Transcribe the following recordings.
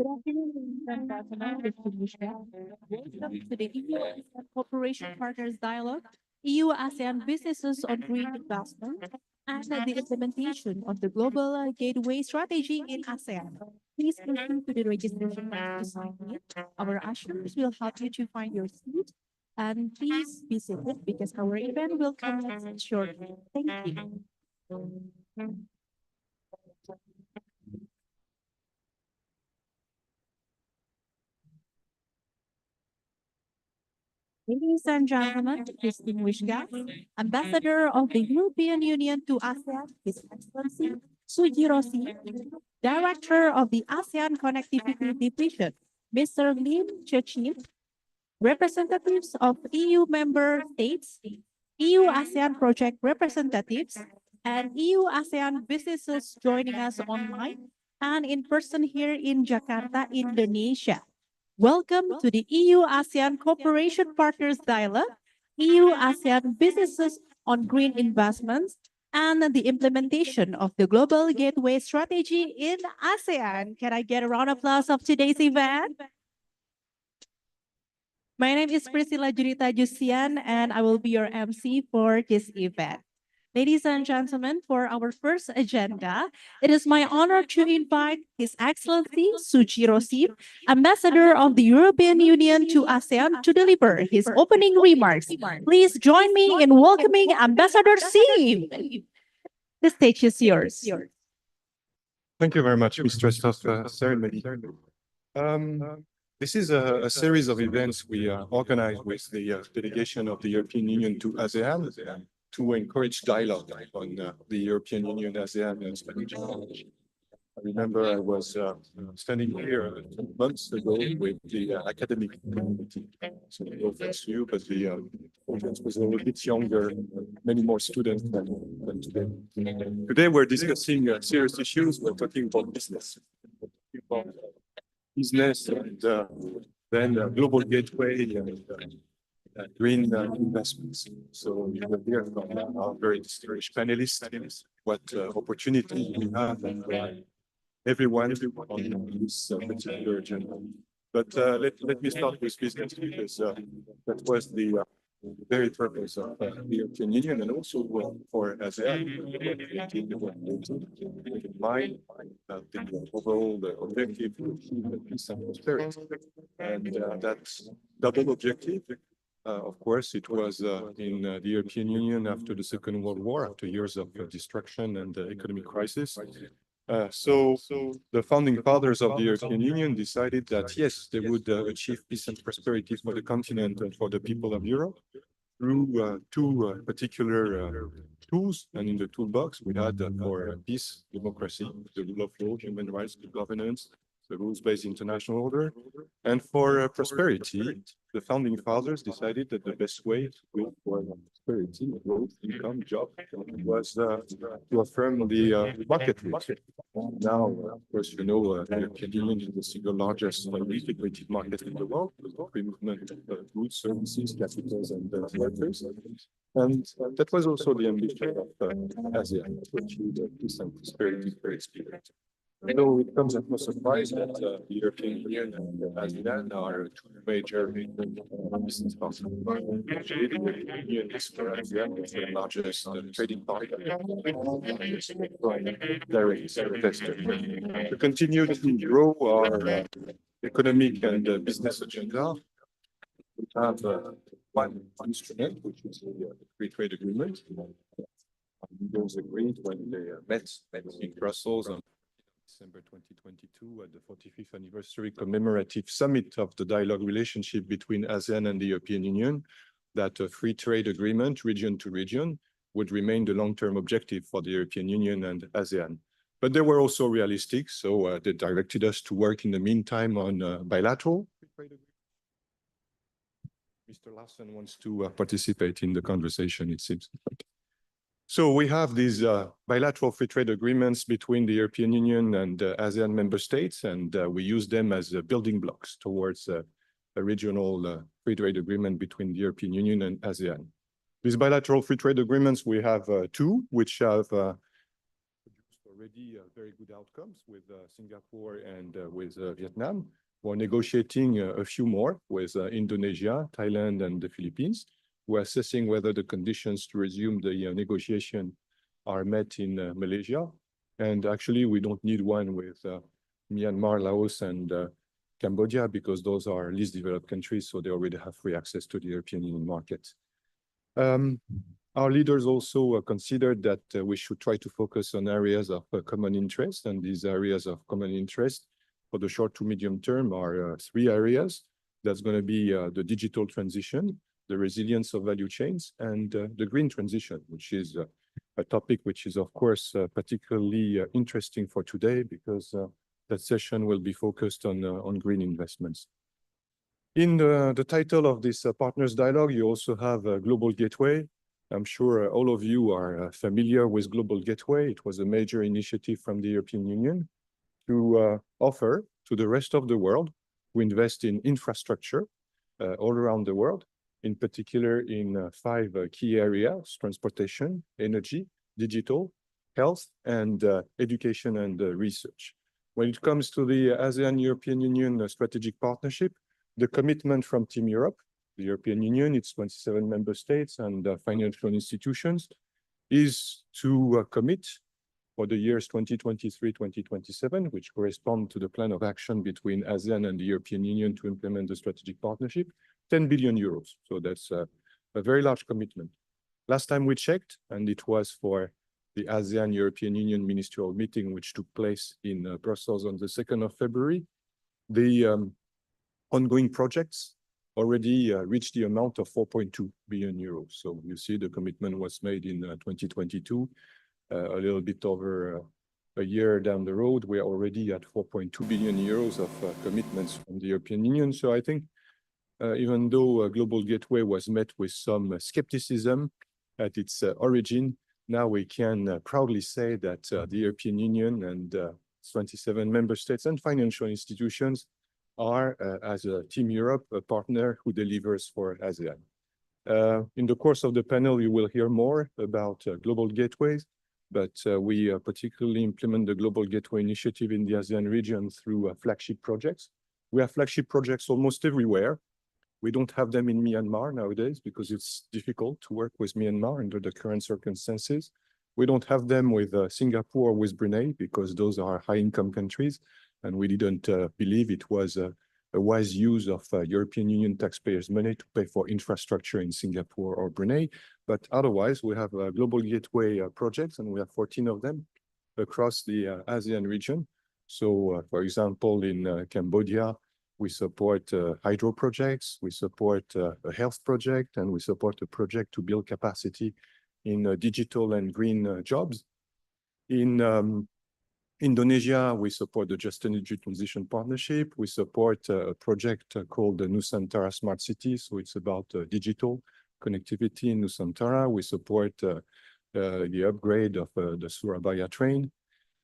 Good afternoon, ladies and gentlemen. This is Michelle. Welcome to the EU-ASEAN Cooperation Partners Dialogue, EU-ASEAN Businesses on Green Investment, and the implementation of the Global Gateway Strategy in ASEAN. Please proceed to the registration desk beside me. Our ushers will help you to find your seat. And please be seated because our event will commence shortly. Thank you. Ladies and gentlemen, distinguished guests, Ambassador of the European Union to ASEAN, His Excellency Sujiro Si, Director of the ASEAN Connectivity Division, Mr. Lim Chechin, representatives of EU member states, EU ASEAN project representatives, and EU ASEAN businesses joining us online and in person here in Jakarta, Indonesia. Welcome to the EU ASEAN Cooperation Partners Dialogue, EU ASEAN Businesses on Green Investments, and the implementation of the Global Gateway Strategy in ASEAN. Can I get a round of applause of today's event? My name is Priscilla Junita Jusian, and I will be your MC for this event. Ladies and gentlemen, for our first agenda, it is my honor to invite His Excellency Sujiro Sip, Ambassador of the European Union to ASEAN, to deliver his opening remarks. Please join me in welcoming Ambassador Sip. The stage is yours. Thank you very much, Mr. Ceremony. This is a series of events we organized with the delegation of the European Union to ASEAN to encourage dialogue on the European Union ASEAN strategy. I remember I was standing here months ago with the academic community. So no offense to you, but the audience was a little bit younger, many more students than today. Today we're discussing serious issues. We're talking about business. Business and then global gateway and green investments. So we will hear from our very distinguished panelists what opportunity we have and everyone on this particular agenda. But let me start with business because that was the very purpose of the European Union and also for ASEAN in mind the overall objective to achieve peace and prosperity. And that's double objective. Of course, it was in the European Union after the Second World War, after years of destruction and economic crisis. So the founding fathers of the European Union decided that, yes, they would achieve peace and prosperity for the continent and for the people of Europe through two particular tools. And in the toolbox, we had for peace, democracy, the rule of law, human rights, good governance, the rules-based international order. And for prosperity, the founding fathers decided that the best way to go for prosperity, growth, income, job, was to affirm the market. Now, of course, you know, the European Union is the single largest integrated market in the world, with the free movement of goods, services, capitals, and workers. And that was also the ambition of ASEAN, to achieve peace and prosperity for its people. So it comes as no surprise that the European Union and ASEAN are two major business partners. Actually, the European Union is for ASEAN the largest trading partner, direct investor. To continue to grow our economic and business agenda, we have one instrument, which is the free trade agreement. Those agreed when they met in Brussels on December 2022 at the 45th anniversary commemorative summit of the dialogue relationship between ASEAN and the European Union, that a free trade agreement, region to region, would remain the long-term objective for the European Union and ASEAN. But they were also realistic, so they directed us to work in the meantime on bilateral free trade agreement. Mr. Larsen wants to participate in the conversation, it seems. So we have these bilateral free trade agreements between the European Union and ASEAN member states, and we use them as building blocks towards a regional free trade agreement between the European Union and ASEAN. These bilateral free trade agreements, we have two, which have produced already very good outcomes with Singapore and with Vietnam. We're negotiating a few more with Indonesia, Thailand, and the Philippines. We're assessing whether the conditions to resume the negotiation are met in Malaysia. And actually, we don't need one with Myanmar, Laos, and Cambodia, because those are least developed countries, so they already have free access to the European Union market. Our leaders also considered that we should try to focus on areas of common interest, and these areas of common interest for the short to medium term are three areas. That's going to be the digital transition, the resilience of value chains, and the green transition, which is a topic which is, of course, particularly interesting for today, because that session will be focused on green investments. In the title of this Partners Dialogue, you also have a Global Gateway. I'm sure all of you are familiar with Global Gateway. It was a major initiative from the European Union to offer to the rest of the world to invest in infrastructure all around the world, in particular in five key areas: transportation, energy, digital, health, and education and research. When it comes to the ASEAN-European Union strategic partnership, the commitment from Team Europe, the European Union, its 27 member states and financial institutions, is to commit for the years 2023-2027, which correspond to the plan of action between ASEAN and the European Union to implement the strategic partnership, 10 billion euros. So that's a very large commitment. Last time we checked, and it was for the ASEAN European Union ministerial meeting, which took place in Brussels on the 2nd of February. The ongoing projects already reached the amount of 4.2 billion euros. So you see the commitment was made in 2022, a little bit over a year down the road. We are already at 4.2 billion euros of commitments from the European Union. So I think even though a Global Gateway was met with some skepticism at its origin, now we can proudly say that the European Union and 27 member states and financial institutions are, as a Team Europe, a partner who delivers for ASEAN. In the course of the panel, you will hear more about global gateways, but we particularly implement the Global Gateway Initiative in the ASEAN region through flagship projects. We have flagship projects almost everywhere. We don't have them in Myanmar nowadays because it's difficult to work with Myanmar under the current circumstances. We don't have them with Singapore or with Brunei because those are high-income countries, and we didn't believe it was a wise use of European Union taxpayers' money to pay for infrastructure in Singapore or Brunei. But otherwise, we have global gateway projects, and we have 14 of them across the ASEAN region. So, for example, in Cambodia, we support hydro projects, we support a health project, and we support a project to build capacity in digital and green jobs. In Indonesia, we support the Just Energy Transition Partnership. We support a project called the Nusantara Smart City. So it's about digital connectivity in Nusantara. We support the upgrade of the Surabaya train.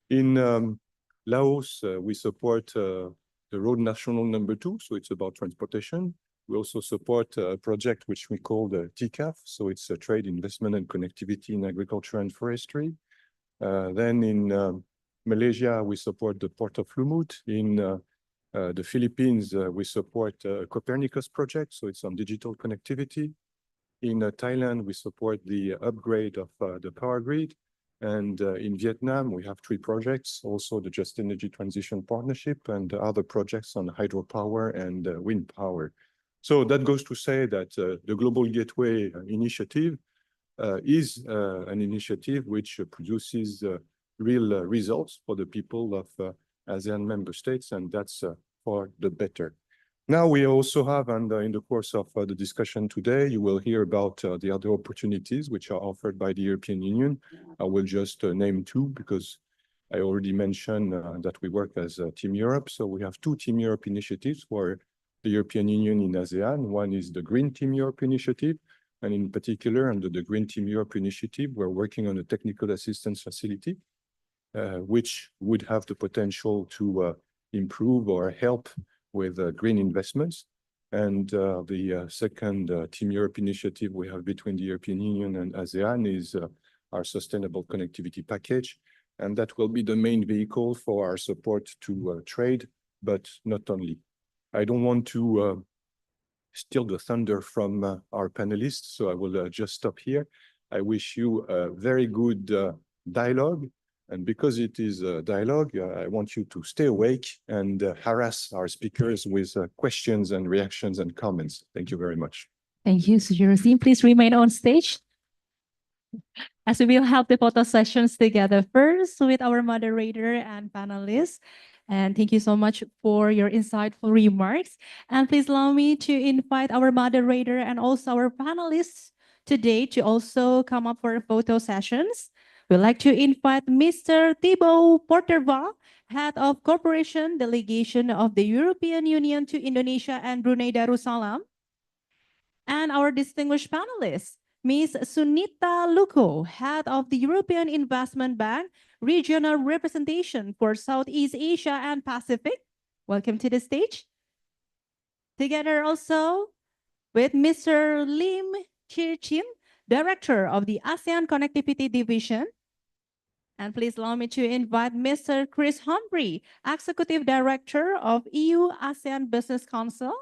In Laos, we support the Road National number 2, so it's about transportation. We also support a project which we call the TCAF, so it's a trade, investment, and connectivity in agriculture and forestry. Then in Malaysia, we support the Port of Lumut. In the Philippines, we support Copernicus project, so it's on digital connectivity. In Thailand, we support the upgrade of the power grid. And in Vietnam, we have 3 projects, also the Just Energy Transition Partnership and other projects on hydropower and wind power. So that goes to say that the Global Gateway Initiative is an initiative which produces real results for the people of ASEAN member states, and that's for the better. Now we also have, and in the course of the discussion today, you will hear about the other opportunities which are offered by the European Union. I will just name 2 because I already mentioned that we work as Team Europe. So we have 2 Team Europe initiatives for the European Union in ASEAN. One is the Green Team Europe initiative. And in particular, under the Green Team Europe initiative, we're working on a technical assistance facility, which would have the potential to improve or help with green investments. And the second Team Europe initiative we have between the European Union and ASEAN is our sustainable connectivity package. And that will be the main vehicle for our support to trade, but not only. I don't want to steal the thunder from our panelists, so I will just stop here. I wish you a very good dialogue. And because it is a dialogue, I want you to stay awake and harass our speakers with questions and reactions and comments. Thank you very much. Thank you, Sujiro. Please remain on stage as we will have the photo sessions together first with our moderator and panelists. And thank you so much for your insightful remarks. And please allow me to invite our moderator and also our panelists today to also come up for photo sessions. We'd like to invite Mr. Thibaut Porterva, Head of Corporation Delegation of the European Union to Indonesia and Brunei Darussalam, and our distinguished panelists, Ms. Sunita Luko, Head of the European Investment Bank, Regional Representation for Southeast Asia and Pacific. Welcome to the stage. Together also with Mr. Lim Chir-chin, Director of the ASEAN Connectivity Division. And please allow me to invite Mr. Chris Humphrey, Executive Director of EU-ASEAN Business Council.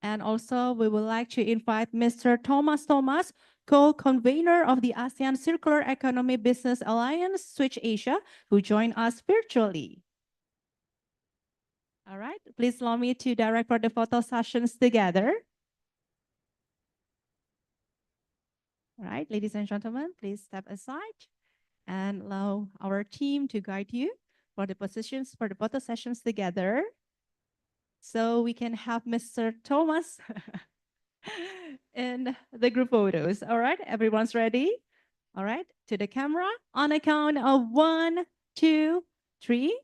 And also we would like to invite Mr. Thomas, co-convener of the ASEAN Circular Economy Business Alliance, Switch Asia, who joined us virtually. All right, please allow me to direct for the photo sessions together. All right, ladies and gentlemen, please step aside. and allow our team to guide you for the positions for the photo sessions together. So we can have Mr. Thomas in the group photos. All right, everyone's ready? All right, to the camera on a count of 1, 2, 3.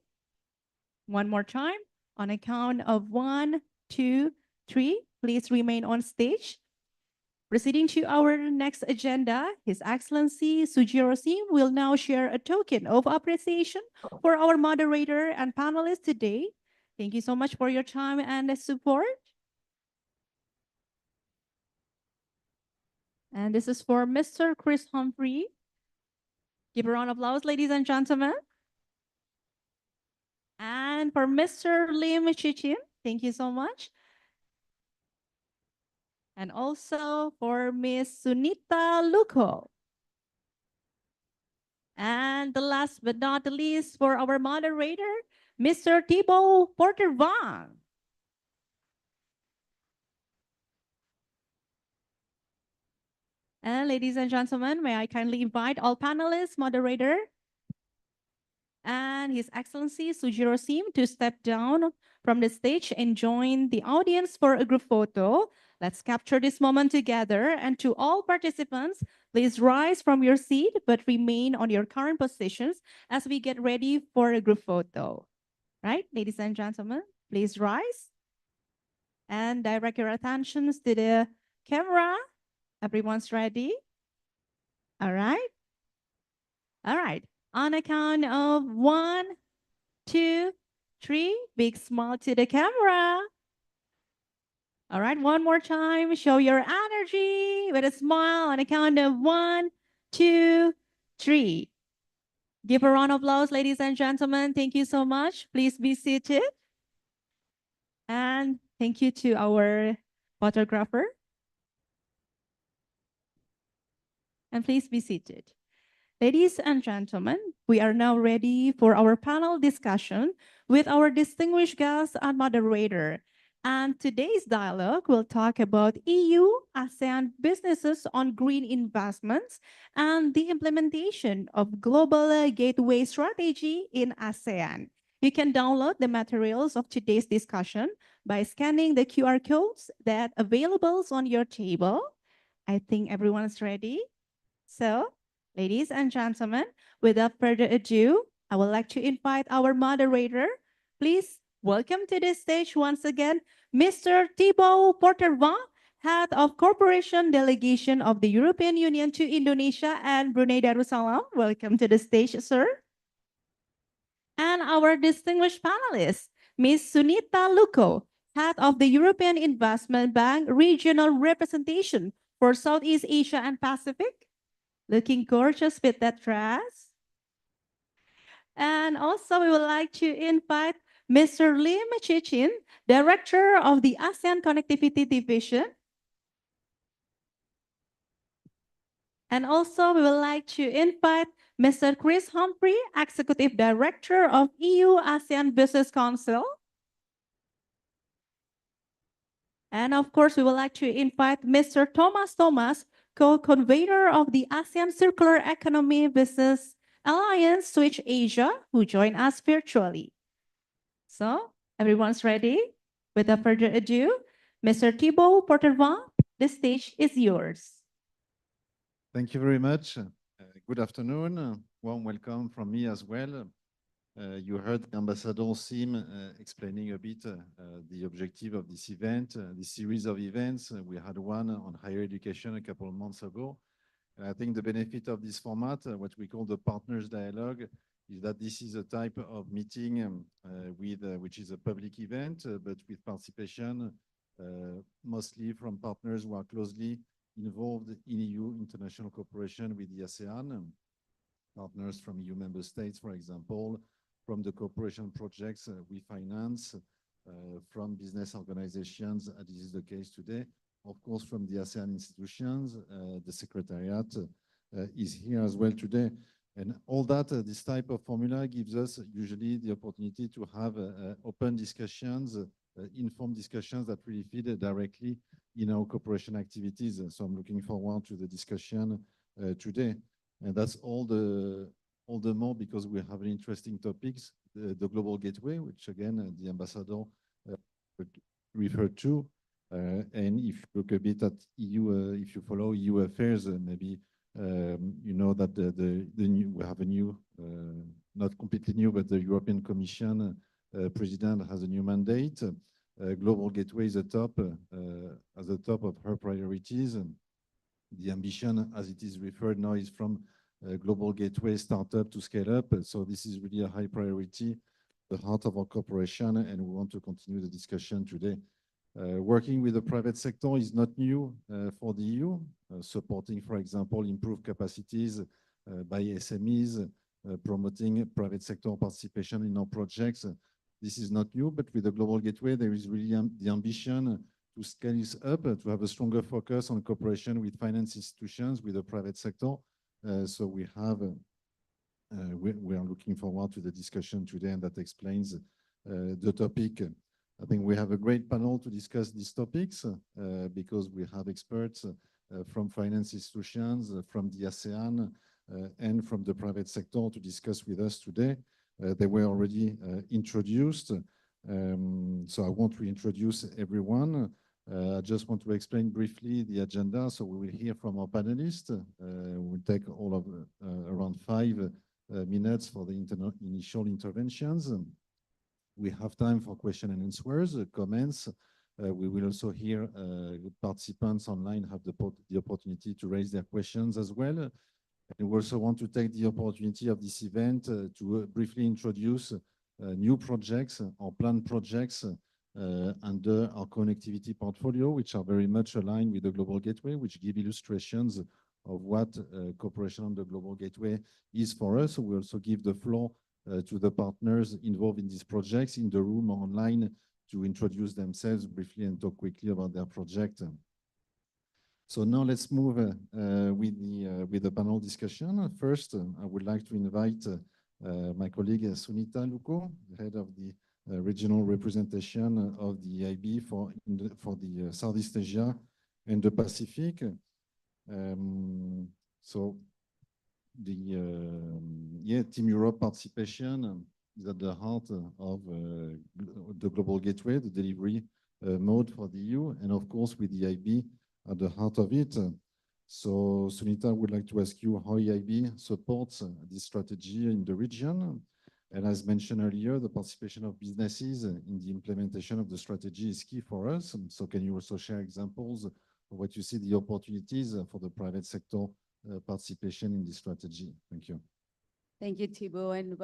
One more time on a count of 1, 2, 3. Please remain on stage. Proceeding to our next agenda, His Excellency Sujiro Sim will now share a token of appreciation for our moderator and panelists today. Thank you so much for your time and support. And this is for Mr. Chris Humphrey. Give a round of applause, ladies and gentlemen. And for Mr. Lim Chichin, thank you so much. And also for Miss Sunita Luko. And the last but not the least, for our moderator, Mr. Thibaut Porter Van. And ladies and gentlemen, may I kindly invite all panelists, moderator, and His Excellency Sujiro Sim to step down from the stage and join the audience for a group photo. Let's capture this moment together. And to all participants, please rise from your seat, but remain on your current positions as we get ready for a group photo. Right, ladies and gentlemen, please rise and direct your attentions to the camera. Everyone's ready? All right. All right. On a count of 1, 2, 3, big smile to the camera. All right, one more time. Show your energy with a smile on a count of 1, 2, 3. Give a round of applause, ladies and gentlemen. Thank you so much. Please be seated. And thank you to our photographer. And please be seated. Ladies and gentlemen, we are now ready for our panel discussion with our distinguished guest and moderator. And today's dialogue will talk about EU-ASEAN businesses on green investments and the implementation of global gateway strategy in ASEAN. You can download the materials of today's discussion by scanning the QR codes that are available on your table. I think everyone's ready. So, ladies and gentlemen, without further ado, I would like to invite our moderator. Please welcome to the stage once again, Mr. Thibaut Porter-Van, Head of Corporation Delegation of the European Union to Indonesia and Brunei Darussalam. Welcome to the stage, sir. And our distinguished panelists, Ms. Sunita Luko, Head of the European Investment Bank Regional Representation for Southeast Asia and Pacific. Looking gorgeous with that dress. And also we would like to invite Mr. Lim Chichin, Director of the ASEAN Connectivity Division. And also we would like to invite Mr. Chris Humphrey, Executive Director of EU-ASEAN Business Council. And of course, we would like to invite Mr. Thomas, co-convener of the ASEAN Circular Economy Business Alliance Switch Asia, who joined us virtually. So, everyone's ready? Without further ado, Mr. Thibaut Porter-Van, the stage is yours. Thank you very much. Good afternoon. Warm welcome from me as well. You heard Ambassador Sim explaining a bit the objective of this event, this series of events. We had one on higher education a couple of months ago. And I think the benefit of this format, what we call the Partners Dialogue, is that this is a type of meeting which is a public event, but with participation mostly from partners who are closely involved in EU international cooperation with the ASEAN, partners from EU member states, for example, from the cooperation projects we finance, from business organizations, as is the case today, of course, from the ASEAN institutions. The Secretariat is here as well today. And all that, this type of formula gives us usually the opportunity to have open discussions, informed discussions that really feed directly in our cooperation activities. So I'm looking forward to the discussion today. And that's all the all the more because we have an interesting topics, the Global Gateway, which again, the ambassador referred to. And if you look a bit at EU, if you follow EU affairs, maybe you know that we have a new, not completely new, but the European Commission president has a new mandate. Global Gateway is at the top of her priorities. The ambition, as it is referred now, is from Global Gateway startup to scale up. So this is really a high priority, the heart of our cooperation, and we want to continue the discussion today. Working with the private sector is not new for the EU, supporting, for example, improved capacities by SMEs, promoting private sector participation in our projects. This is not new, but with the Global Gateway, there is really the ambition to scale this up, to have a stronger focus on cooperation with finance institutions, with the private sector. So we are looking forward to the discussion today, and that explains the topic. I think we have a great panel to discuss these topics because we have experts from finance institutions, from the ASEAN, and from the private sector to discuss with us today. They were already introduced, so I won't reintroduce everyone. I just want to explain briefly the agenda. So we will hear from our panelists. We'll take all of around 5 minutes for the initial interventions. We have time for question and answers, comments. We will also hear participants online have the opportunity to raise their questions as well. And we also want to take the opportunity of this event to briefly introduce new projects or planned projects under our connectivity portfolio, which are very much aligned with the Global Gateway, which give illustrations of what cooperation on the Global Gateway is for us. So we also give the floor to the partners involved in these projects in the room or online to introduce themselves briefly and talk quickly about their project. So now let's move with the panel discussion. First, I would like to invite my colleague Sunita Luko, head of the regional representation of the EIB for the Southeast Asia and the Pacific. So the Team Europe participation is at the heart of the Global Gateway, the delivery mode for the EU, and of course with the EIB at the heart of it. So Sunita, I would like to ask you how EIB supports this strategy in the region. And as mentioned earlier, the participation of businesses in the implementation of the strategy is key for us. So can you also share examples of what you see the opportunities for the private sector participation in this strategy? Thank you. Thank you, Thibault, and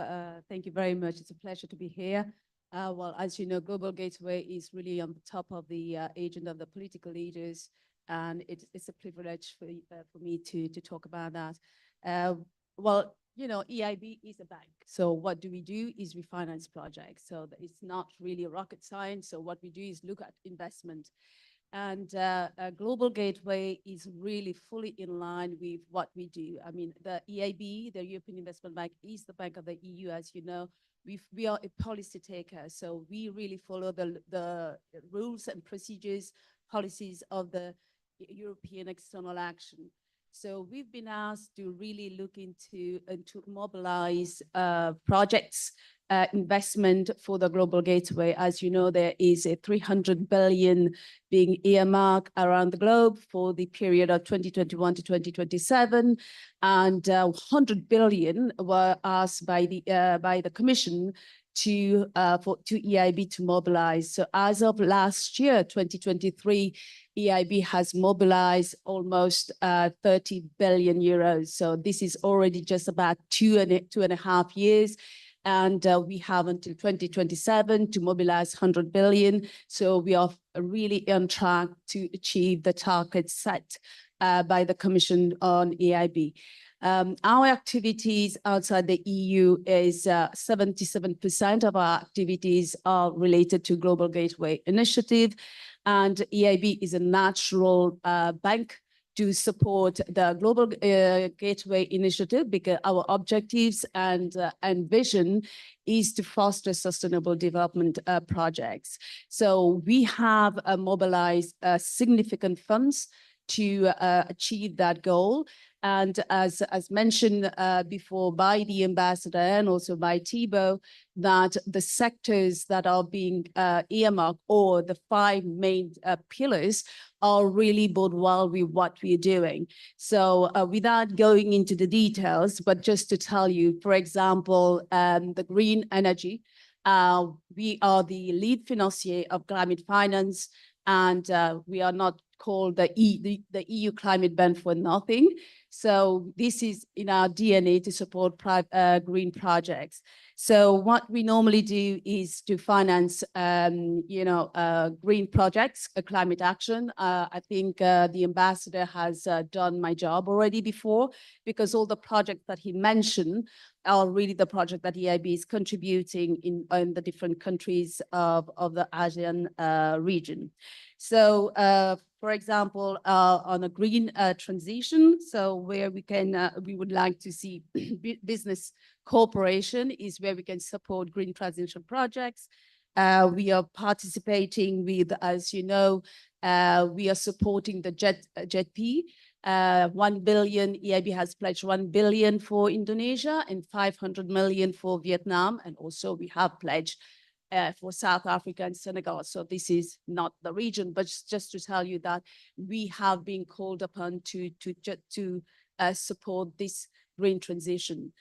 thank you very much. It's a pleasure to be here. Well, as you know, Global Gateway is really on the top of the agenda of the political leaders, and it's a privilege for me to talk about that. Well, you know, EIB is a bank. So what do? Is we finance projects. So it's not really a rocket science. So what we do is look at investment. And Global Gateway is really fully in line with what we do. I mean, the EIB, the European Investment Bank, is the bank of the EU, as you know. We are a policy taker, so we really follow the rules and procedures, policies of the European external action. So we've been asked to really look into and to mobilize projects, investment for the Global Gateway. As you know, there is a 300 billion being earmarked around the globe for the period of 2021 to 2027, and 100 billion were asked by the Commission to EIB to mobilize. So as of last year, 2023, EIB has mobilized almost 30 billion euros. So this is already just about two and a half years. And we have until 2027 to mobilize 100 billion. So we are really on track to achieve the target set by the Commission on EIB. Our activities outside the EU is 77% of our activities are related to Global Gateway Initiative, and EIB is a natural bank to support the Global Gateway Initiative, because our objectives and vision is to foster sustainable development projects. So we have mobilized significant funds to achieve that goal. And as mentioned before by the ambassador and also by Thibault, that the sectors that are being earmarked, or the 5 main pillars, are really bode well with what we're doing. So without going into the details, but just to tell you, for example, the green energy, we are the lead financier of climate finance, and we are not called the EU climate band for nothing. So this is in our DNA to support green projects. So what we normally do is to finance, green projects, climate action. I think the ambassador has done my job already before, because all the projects that he mentioned are really the project that EIB is contributing in the different countries of the ASEAN region. So, for example, on a green transition, so where we would like to see business cooperation is where we can support green transition projects. We are participating with, as you know, we are supporting the JETP. 1 billion, EIB has pledged 1 billion for Indonesia and 500 million for Vietnam. And also we have pledged for South Africa and Senegal. So this is not the region, but just to tell you that we have been called upon to support this green transition.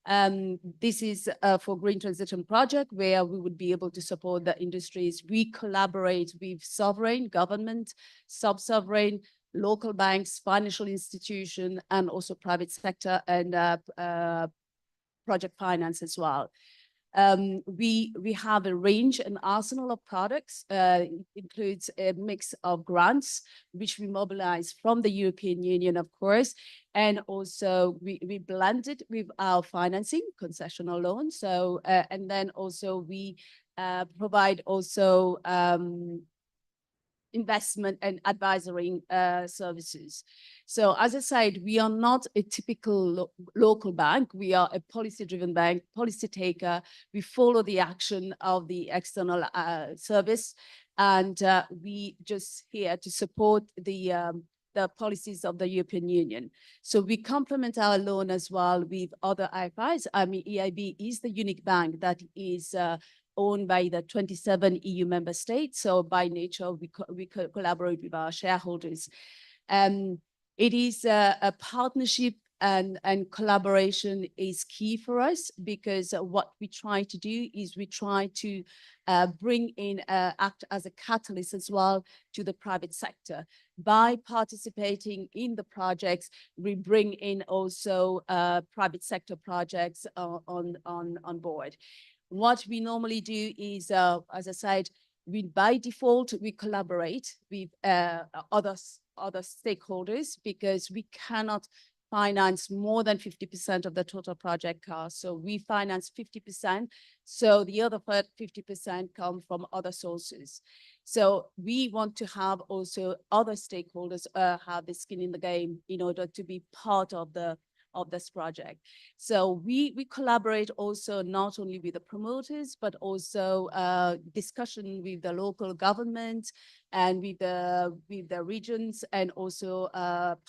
This is for green transition project where we would be able to support the industries. We collaborate with sovereign government, sub-sovereign, local banks, financial institution, and also private sector and project finance as well. We have a range, an arsenal of products. It includes a mix of grants, which we mobilize from the European Union, of course, and also we blend it with our financing, concessional loans. So, and then also we provide also investment and advisory services. So as I said, we are not a typical local bank. We are a policy-driven bank, policy taker. We follow the action of the external service, and we just here to support the policies of the European Union. So we complement our loan as well with other IFIs. I mean, EIB is the unique bank that is owned by the 27 EU member states. So by nature, we collaborate with our shareholders. It is a partnership, and collaboration is key for us, because what we try to do is we try to bring in, act as a catalyst as well to the private sector. By participating in the projects, we bring in also private sector projects on board. What we normally do is, as I said, by default, we collaborate with other stakeholders, because we cannot finance more than 50% of the total project cost. So we finance 50%. So the other 50% come from other sources. So we want to have also other stakeholders have the skin in the game in order to be part of this project. So we collaborate also not only with the promoters, but also discussion with the local government and with the regions and also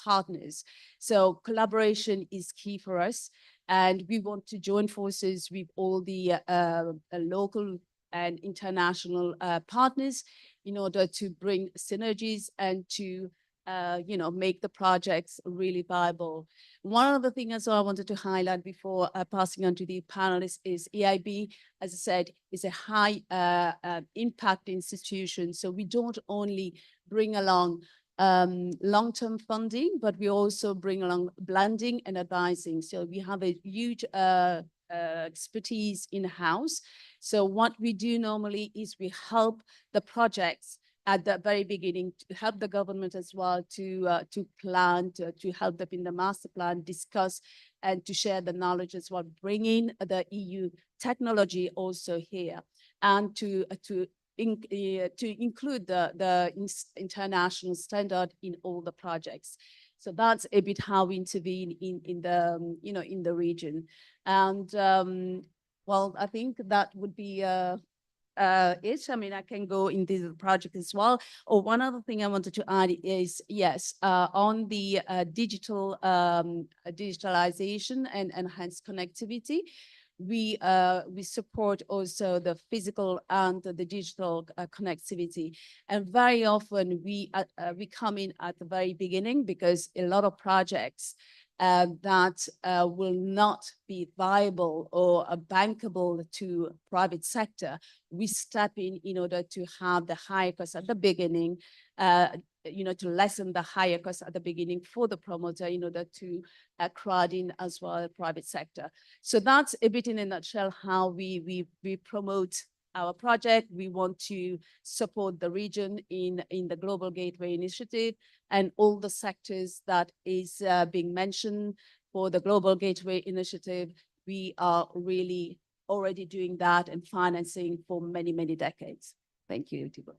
partners. So collaboration is key for us, and we want to join forces with all the local and international partners in order to bring synergies and to make the projects really viable. One of the things I wanted to highlight before passing on to the panelists is EIB, as I said, is a high impact institution. So we don't only bring along long-term funding, but we also bring along blending and advising. So we have a huge expertise in-house. So what we do normally is we help the projects at the very beginning, to help the government as well to plan, to help them in the master plan, discuss, and to share the knowledge as well, bring in the EU technology also here, and to include the international standard in all the projects. So that's a bit how we intervene in the region. And well, I think that would be it. I mean, I can go into the project as well. Oh, one other thing I wanted to add is, yes, on the digitalization and enhanced connectivity, we support also the physical and the digital connectivity. And very often we come in at the very beginning, because a lot of projects that will not be viable or bankable to private sector, we step in order to have the higher cost at the beginning, to lessen the higher cost at the beginning for the promoter in order to crowd in as well private sector. So that's a bit in a nutshell how we promote our project. We want to support the region in the Global Gateway Initiative and all the sectors that is being mentioned for the Global Gateway Initiative. We are really already doing that and financing for many, many decades. Thank you, Thibault.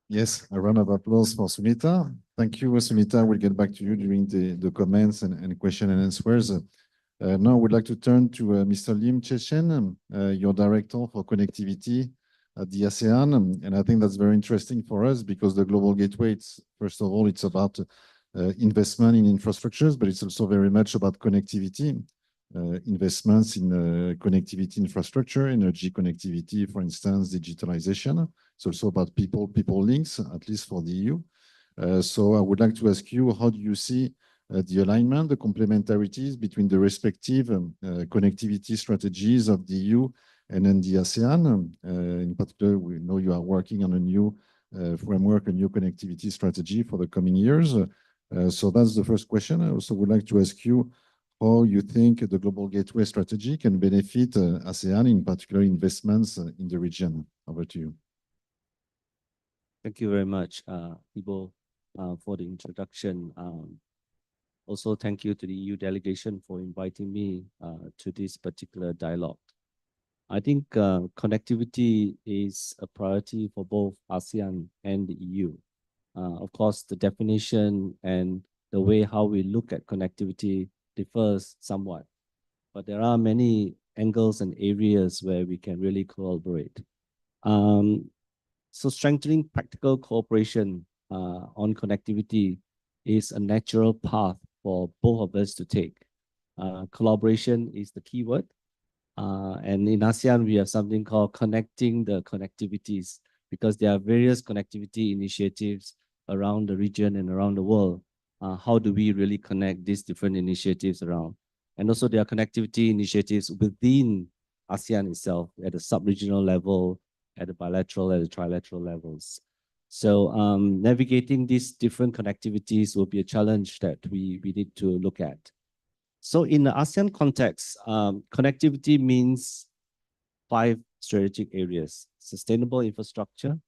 Yes, a round of applause for Sumita. Thank you, Sumita. We'll get back to you during the comments and question and answers. Now, I would like to turn to Mr. Lim Chechen, your Director for Connectivity at the ASEAN. And I think that's very interesting for us because the Global Gateway, first of all, it's about investment in infrastructures, but it's also very much about connectivity, investments in connectivity infrastructure, energy connectivity, for instance, digitalization. It's also about people links, at least for the EU. So I would like to ask you, how do you see the alignment, the complementarities between the respective connectivity strategies of the EU and then the ASEAN? In particular, we know you are working on a new framework, a new connectivity strategy for the coming years. So that's the first question. I also would like to ask you how you think the Global Gateway strategy can benefit ASEAN, in particular investments in the region. Over to you. Thank you very much, Thibault, for the introduction. Also, thank you to the EU delegation for inviting me to this particular dialogue. I think connectivity is a priority for both ASEAN and the EU. Of course, the definition and the way how we look at connectivity differs somewhat, but there are many angles and areas where we can really collaborate. So strengthening practical cooperation on connectivity is a natural path for both of us to take. Collaboration is the key word. And in ASEAN, we have something called connecting the connectivities, because there are various connectivity initiatives around the region and around the world. How do we really connect these different initiatives around? And also there are connectivity initiatives within ASEAN itself at the sub-regional level, at the bilateral, at the trilateral levels. So navigating these different connectivities will be a challenge that we need to look at. So in the ASEAN context, connectivity means 5 strategic areas: sustainable infrastructure,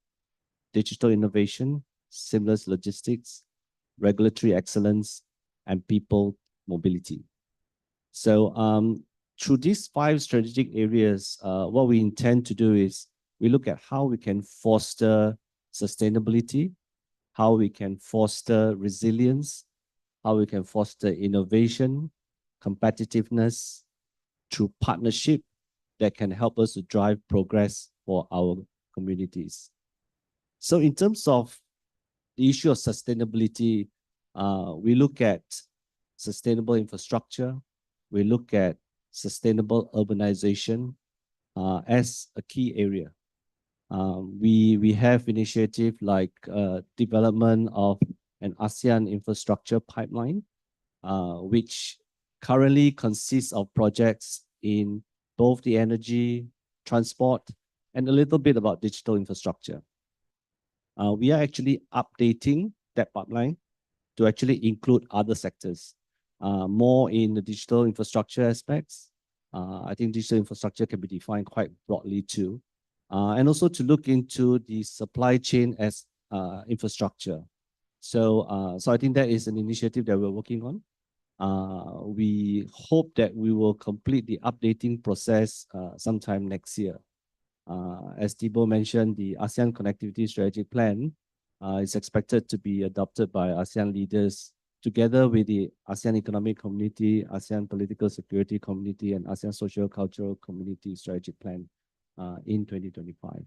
digital innovation, seamless logistics, regulatory excellence, and people mobility. So through these 5 strategic areas, what we intend to do is we look at how we can foster sustainability, how we can foster resilience, how we can foster innovation, competitiveness through partnership that can help us to drive progress for our communities. So in terms of the issue of sustainability, we look at sustainable infrastructure, we look at sustainable urbanization as a key area. We have initiative like development of an ASEAN infrastructure pipeline, which currently consists of projects in both the energy, transport, and a little bit about digital infrastructure. We are actually updating that pipeline to actually include other sectors, more in the digital infrastructure aspects. I think digital infrastructure can be defined quite broadly too. And also to look into the supply chain as infrastructure. So I think that is an initiative that we're working on. We hope that we will complete the updating process sometime next year. As Thibault mentioned, the ASEAN Connectivity Strategic Plan is expected to be adopted by ASEAN leaders together with the ASEAN Economic Community, ASEAN Political Security Community, and ASEAN Social Cultural Community Strategic Plan in 2025.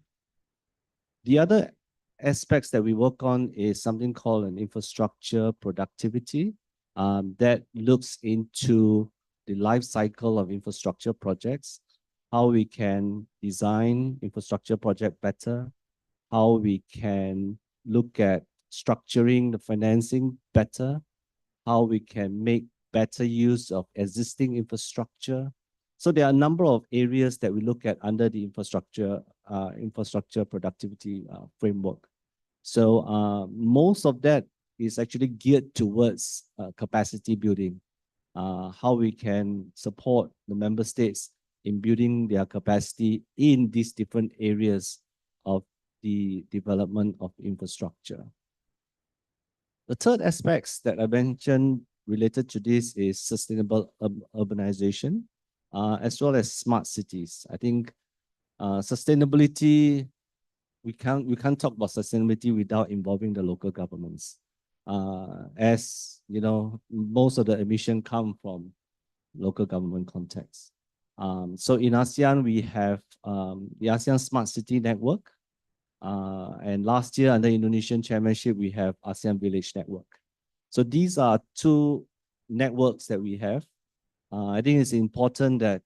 The other aspects that we work on is something called an infrastructure productivity that looks into the life cycle of infrastructure projects, how we can design infrastructure project better, how we can look at structuring the financing better, how we can make better use of existing infrastructure. So there are a number of areas that we look at under the infrastructure productivity framework. So most of that is actually geared towards capacity building, how we can support the member states in building their capacity in these different areas of the development of infrastructure. The third aspects that I mentioned related to this is sustainable urbanization, as well as smart cities. I think sustainability, we can't talk about sustainability without involving the local governments. As you know, most of the emission come from local government context. So in ASEAN, we have the ASEAN Smart City Network. And last year, under Indonesian chairmanship, we have ASEAN Village Network. So these are two networks that we have. I think it's important that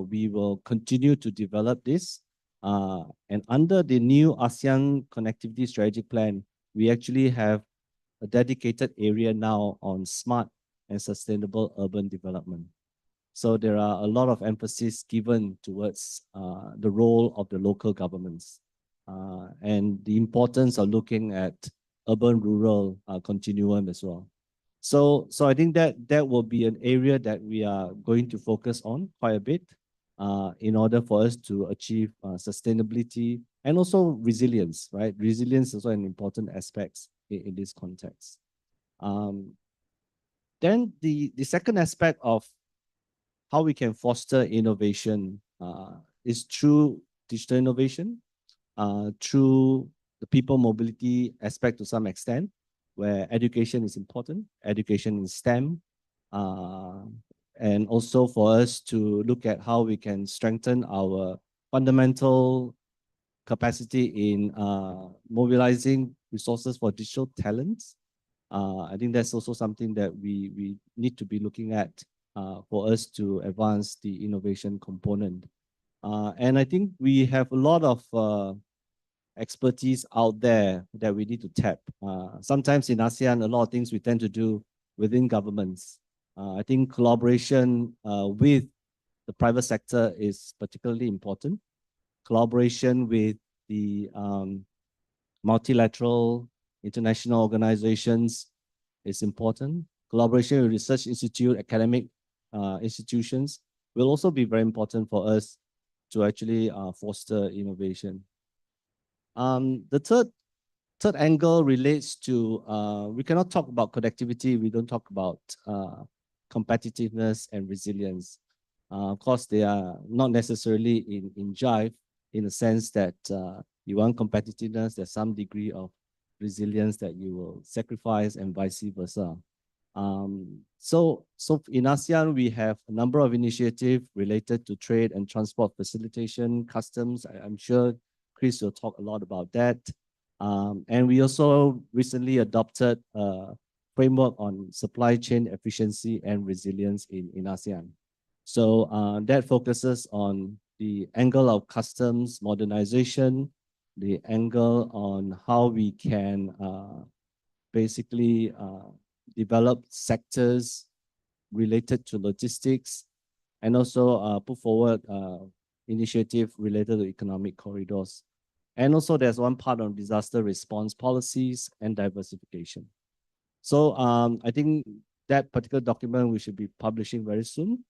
we will continue to develop this. And under the new ASEAN Connectivity Strategic Plan, we actually have a dedicated area now on smart and sustainable urban development. So there are a lot of emphasis given towards the role of the local governments and the importance of looking at urban-rural continuum as well. So I think that will be an area that we are going to focus on quite a bit in order for us to achieve sustainability and also resilience, right? Resilience is also an important aspect in this context. Then the second aspect of how we can foster innovation is through digital innovation, through the people mobility aspect to some extent, where education is important, education in STEM, and also for us to look at how we can strengthen our fundamental capacity in mobilizing resources for digital talents. I think that's also something that we need to be looking at for us to advance the innovation component. And I think we have a lot of expertise out there that we need to tap. Sometimes in ASEAN, a lot of things we tend to do within governments. I think collaboration with the private sector is particularly important. Collaboration with the multilateral international organizations is important. Collaboration with research institute, academic institutions will also be very important for us to actually foster innovation. The third angle relates to, we cannot talk about connectivity, we don't talk about competitiveness and resilience. Of course, they are not necessarily in jive in the sense that you want competitiveness, there's some degree of resilience that you will sacrifice and vice versa. So in ASEAN, we have a number of initiatives related to trade and transport facilitation, customs. I'm sure Chris will talk a lot about that. And we also recently adopted a framework on supply chain efficiency and resilience in ASEAN. So that focuses on the angle of customs modernization, the angle on how we can basically develop sectors related to logistics, and also put forward initiative related to economic corridors. And also there's one part on disaster response policies and diversification. So I think that particular document we should be publishing very soon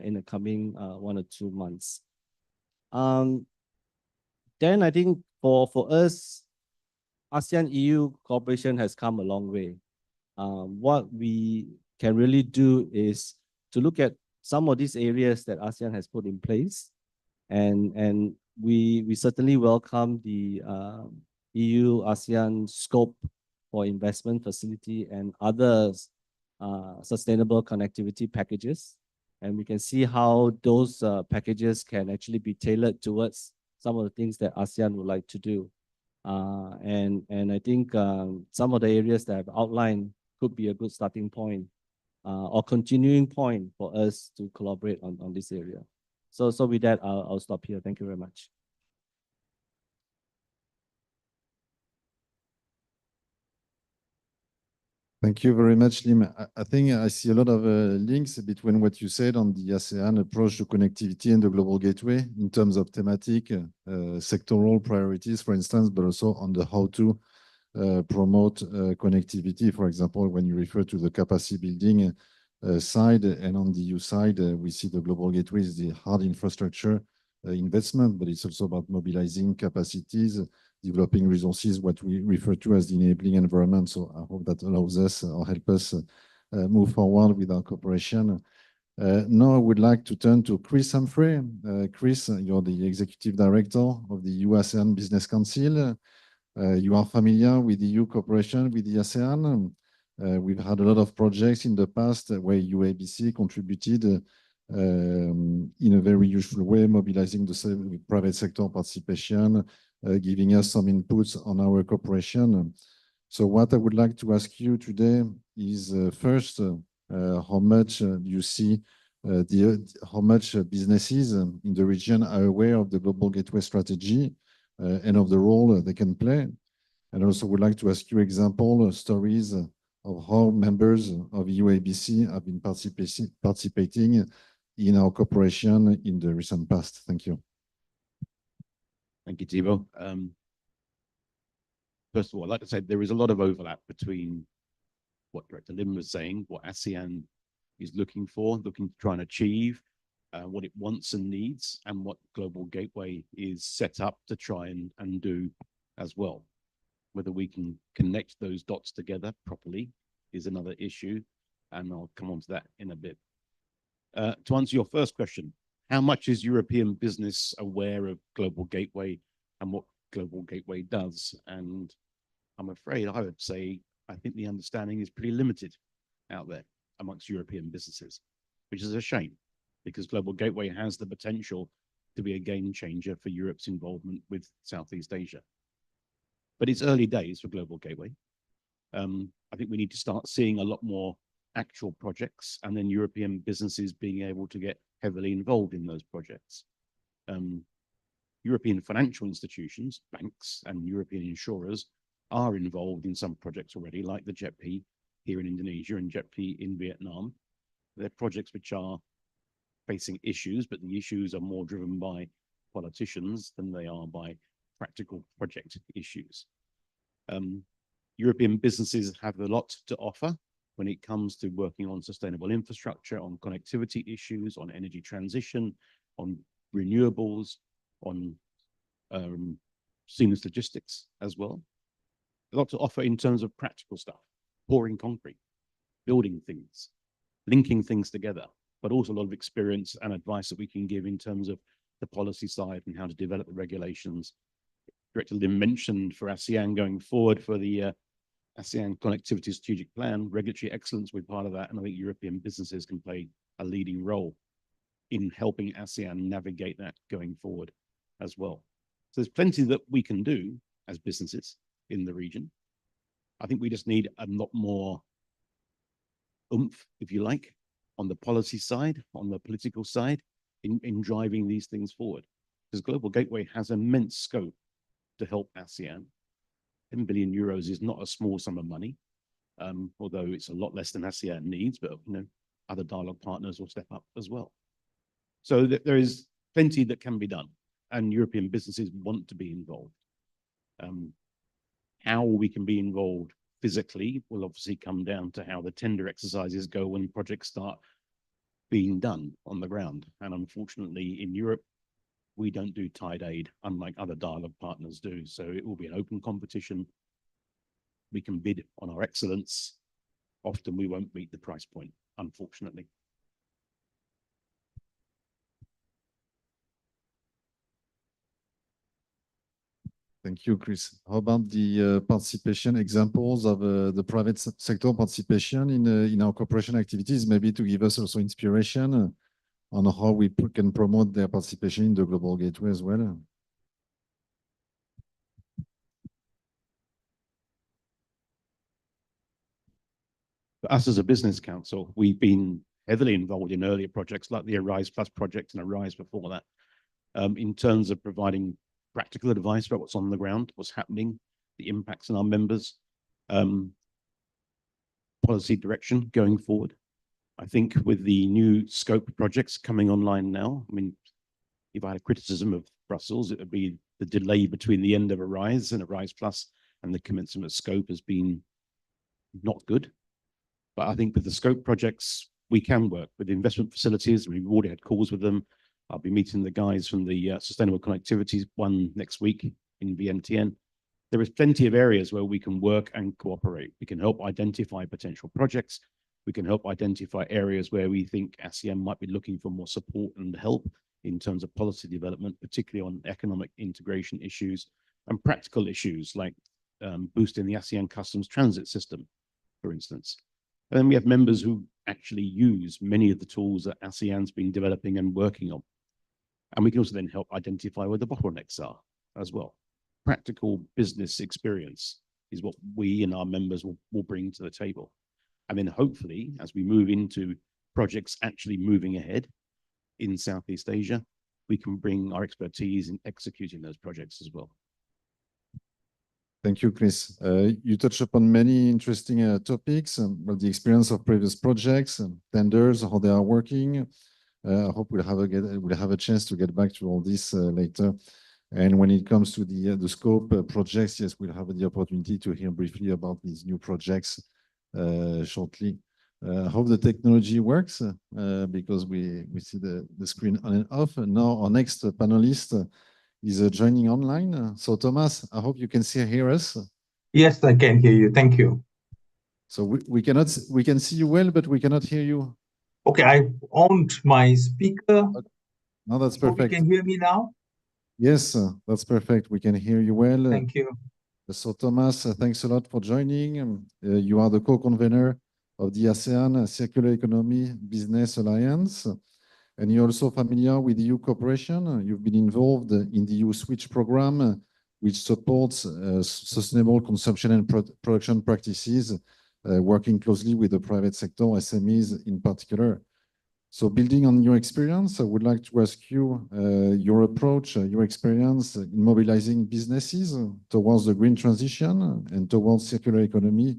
in the coming 1 or 2 months. Then I think for us, ASEAN EU cooperation has come a long way. What we can really do is to look at some of these areas that ASEAN has put in place, and we certainly welcome the EU-ASEAN scope for investment facility and others sustainable connectivity packages. And we can see how those packages can actually be tailored towards some of the things that ASEAN would like to do. And I think some of the areas that I've outlined could be a good starting point or continuing point for us to collaborate on this area. So with that, I'll stop here. Thank you very much. Thank you very much, Lim. I think I see a lot of links between what you said on the ASEAN approach to connectivity and the global gateway in terms of thematic, sectoral priorities, for instance, but also on the how to promote connectivity. For example, when you refer to the capacity building side, and on the EU side, we see the global gateway is the hard infrastructure investment, but it's also about mobilizing capacities, developing resources, what we refer to as the enabling environment. So I hope that allows us or help us move forward with our cooperation. Now I would like to turn to Chris Humphrey. Chris, you're the Executive Director of the EU-ASEAN Business Council. You are familiar with EU cooperation with the ASEAN. We've had a lot of projects in the past where UABC contributed in a very useful way, mobilizing the private sector participation, giving us some inputs on our cooperation. So what I would like to ask you today is first, how much you see how much businesses in the region are aware of the global gateway strategy and of the role they can play. And also would like to ask you example stories of how members of UABC have been participating in our cooperation in the recent past. Thank you. Thank you, Thibault. First of all, I'd like to say there is a lot of overlap between what Director Lim was saying, what ASEAN is looking for, looking to try and achieve, what it wants and needs, and what Global Gateway is set up to try and do as well. Whether we can connect those dots together properly is another issue, and I'll come on to that in a bit. To answer your first question, how much is European business aware of Global Gateway and what Global Gateway does? And I'm afraid I would say I think the understanding is pretty limited out there amongst European businesses, which is a shame because Global Gateway has the potential to be a game changer for Europe's involvement with Southeast Asia. But it's early days for Global Gateway. I think we need to start seeing a lot more actual projects and then European businesses being able to get heavily involved in those projects. European financial institutions, banks, and European insurers are involved in some projects already, like the JETP here in Indonesia and JETP in Vietnam. They're projects which are facing issues, but the issues are more driven by politicians than they are by practical project issues. European businesses have a lot to offer when it comes to working on sustainable infrastructure, on connectivity issues, on energy transition, on renewables, on seamless logistics as well. A lot to offer in terms of practical stuff, pouring concrete, building things, linking things together, but also a lot of experience and advice that we can give in terms of the policy side and how to develop the regulations. Director Lim mentioned for ASEAN going forward for the ASEAN Connectivity Strategic Plan, regulatory excellence will be part of that, and I think European businesses can play a leading role in helping ASEAN navigate that going forward as well. So there's plenty that we can do as businesses in the region. I think we just need a lot more oomph, if you like, on the policy side, on the political side, in driving these things forward. Because Global Gateway has immense scope to help ASEAN. 10 billion euros is not a small sum of money, although it's a lot less than ASEAN needs, but other dialogue partners will step up as well. So there is plenty that can be done, and European businesses want to be involved. How we can be involved physically will obviously come down to how the tender exercises go when projects start being done on the ground. And unfortunately, in Europe, we don't do tied aid, unlike other dialogue partners do. So it will be an open competition. We can bid on our excellence. Often we won't meet the price point, unfortunately. Thank you, Chris. How about the participation examples of the private sector participation in our cooperation activities, maybe to give us also inspiration on how we can promote their participation in the Global Gateway as well? For us as a business council, we've been heavily involved in earlier projects like the Arise Plus project and Arise before that, in terms of providing practical advice about what's on the ground, what's happening, the impacts on our members, policy direction going forward. I think with the new scope projects coming online now, I mean, if I had a criticism of Brussels, it would be the delay between the end of Arise and Arise Plus and the commencement of scope has been not good. But I think with the scope projects, we can work with the investment facilities. We've already had calls with them. I'll be meeting the guys from the Sustainable Connectivity one next week in VMTN. There is plenty of areas where we can work and cooperate. We can help identify potential projects. We can help identify areas where we think ASEAN might be looking for more support and help in terms of policy development, particularly on economic integration issues and practical issues like boosting the ASEAN customs transit system, for instance. And then we have members who actually use many of the tools that ASEAN's been developing and working on. And we can also then help identify where the bottlenecks are as well. Practical business experience is what we and our members will bring to the table. And then hopefully, as we move into projects actually moving ahead in Southeast Asia, we can bring our expertise in executing those projects as well. Thank you, Chris. You touched upon many interesting topics, about the experience of previous projects and tenders, how they are working. I hope we'll have a chance to get back to all this later. And when it comes to the scope projects, yes, we'll have the opportunity to hear briefly about these new projects shortly. I hope the technology works because we see the screen on and off. And now our next panelist is joining online. So Thomas, I hope you can hear us. Yes, I can hear you. Thank you. So we can see you well, but we cannot hear you. Okay, I on my speaker. No, that's Hope perfect. you can hear me now. Yes, that's perfect. We can hear you well. Thank you. So Thomas, thanks a lot for joining. You are the co-convener of the ASEAN Circular Economy Business Alliance. And you're also familiar with EU cooperation. You've been involved in the EU Switch program, which supports sustainable consumption and production practices, working closely with the private sector, SMEs in particular. So building on your experience, I would like to ask you your approach, your experience in mobilizing businesses towards the green transition and towards circular economy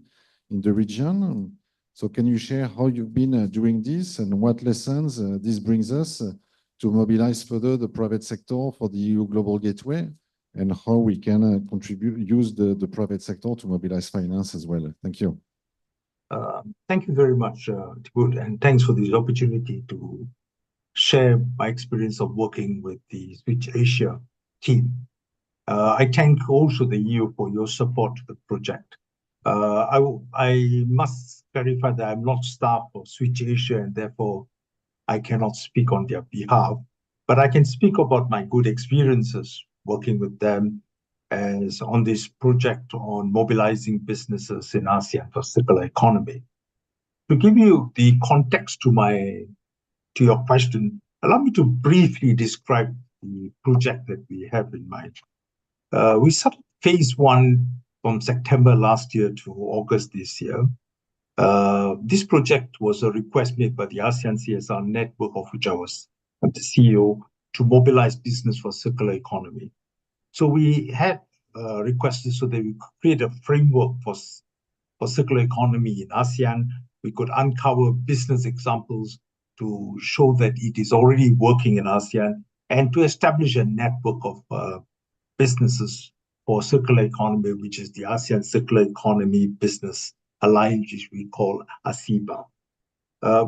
in the region. So can you share how you've been doing this and what lessons this brings us to mobilize further the private sector for the EU Global Gateway and how we can use the private sector to mobilize finance as well? Thank you. Thank you very much, Thibaut, and thanks for this opportunity to share my experience of working with the Switch Asia team. I thank also the EU for your support to the project. I must clarify that I'm not staff of Switch Asia and therefore I cannot speak on their behalf, but I can speak about my good experiences working with them as on this project on mobilizing businesses in ASEAN for circular economy. To give you the context to your question, allow me to briefly describe the project that we have in mind. We started phase 1 from September last year to August this year. This project was a request made by the ASEAN CSR network, of which I was the CEO, to mobilize business for circular economy. So we had requested so that we could create a framework for circular economy in ASEAN. We could uncover business examples to show that it is already working in ASEAN and to establish a network of businesses for circular economy, which is the ASEAN Circular Economy Business Alliance, which we call ASEBA.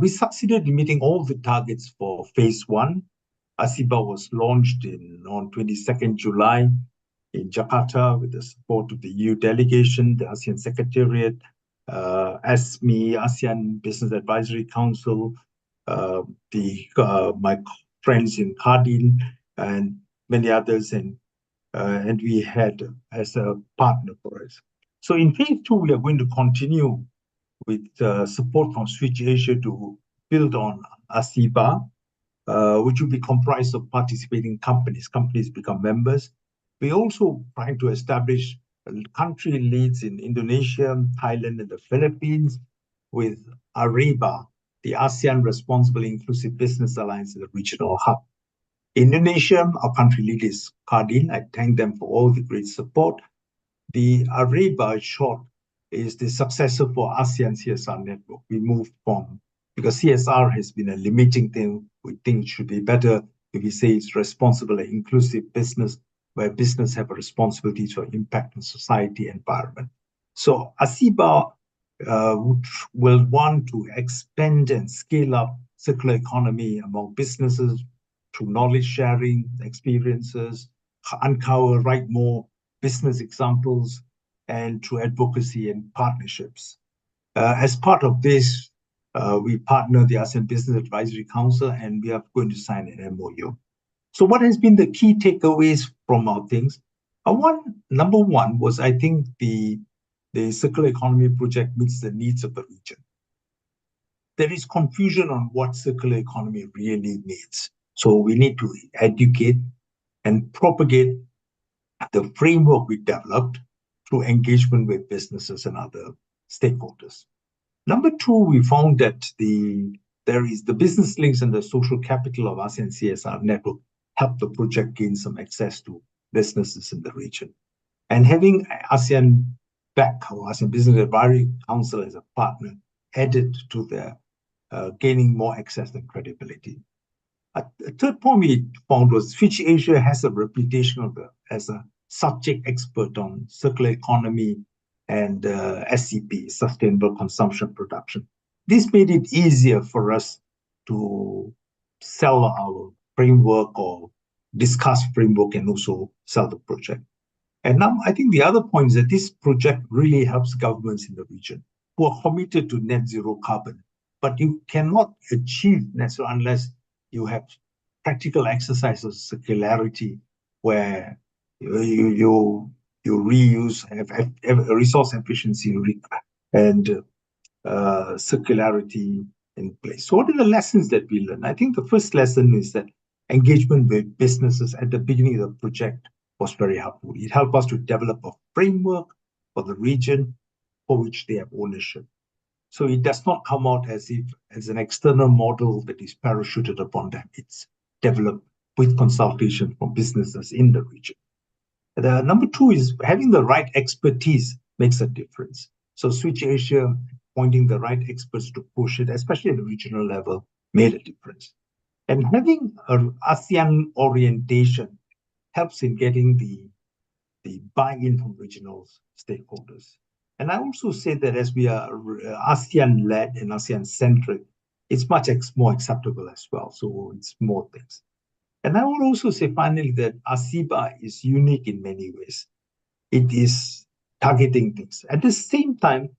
We succeeded in meeting all the targets for phase 1. ASEBA was launched on 22nd July in Jakarta with the support of the EU delegation, the ASEAN Secretariat, ASME, ASEAN Business Advisory Council, my friends in Cardin, and many others. And and we had as a partner for us. So in phase 2, we are going to continue with support from Switch Asia to build on ASEBA, which will be comprised of participating companies. Companies become members. We're also trying to establish country leads in Indonesia, Thailand, and the Philippines with AREBA, the ASEAN Responsible Inclusive Business Alliance, the regional hub. Indonesia, our country lead is Kardin. I thank them for all the great support. The AREBA, short, is the successor for ASEAN CSR network. We moved from, because CSR has been a limiting thing, we think it should be better if we say it's responsible and inclusive business, where business have a responsibility for impact on society and environment. So ASEBA will want to expand and scale up circular economy among businesses through knowledge sharing, experiences, uncover, write more business examples, and through advocacy and partnerships. As part of this, we partner the ASEAN Business Advisory Council, and we are going to sign an MOU. So what has been the key takeaways from our things? Number one was, I think, the circular economy project meets the needs of the region. There is confusion on what circular economy really means. So we need to educate and propagate the framework we developed through engagement with businesses and other stakeholders. Number two, we found that there is the business links and the social capital of ASEAN CSR network help the project gain some access to businesses in the region. And having ASEAN BAC, or ASEAN Business Advisory Council, as a partner added to their gaining more access and credibility. A third point we found was Switch Asia has a reputation as a subject expert on circular economy and SCP, sustainable consumption production. This made it easier for us to sell our framework or discuss framework and also sell the project. And now I think the other point is that this project really helps governments in the region who are committed to net zero carbon. But you cannot achieve net zero unless you have practical exercise of circularity, where you reuse, have resource efficiency and circularity in place. So what are the lessons that we learned? I think the first lesson is that engagement with businesses at the beginning of the project was very helpful. It helped us to develop a framework for the region for which they have ownership. So it does not come out as an external model that is parachuted upon them. It's developed with consultation from businesses in the region. The number two is having the right expertise makes a difference. So Switch Asia appointing the right experts to push it, especially at the regional level, made a difference. And having an ASEAN orientation helps in getting the buy-in from regional stakeholders. And I also say that as we are ASEAN-led and ASEAN-centric, it's much more acceptable as well. So it's more things. And I would also say finally that ASEBA is unique in many ways. It is targeting things. At the same time,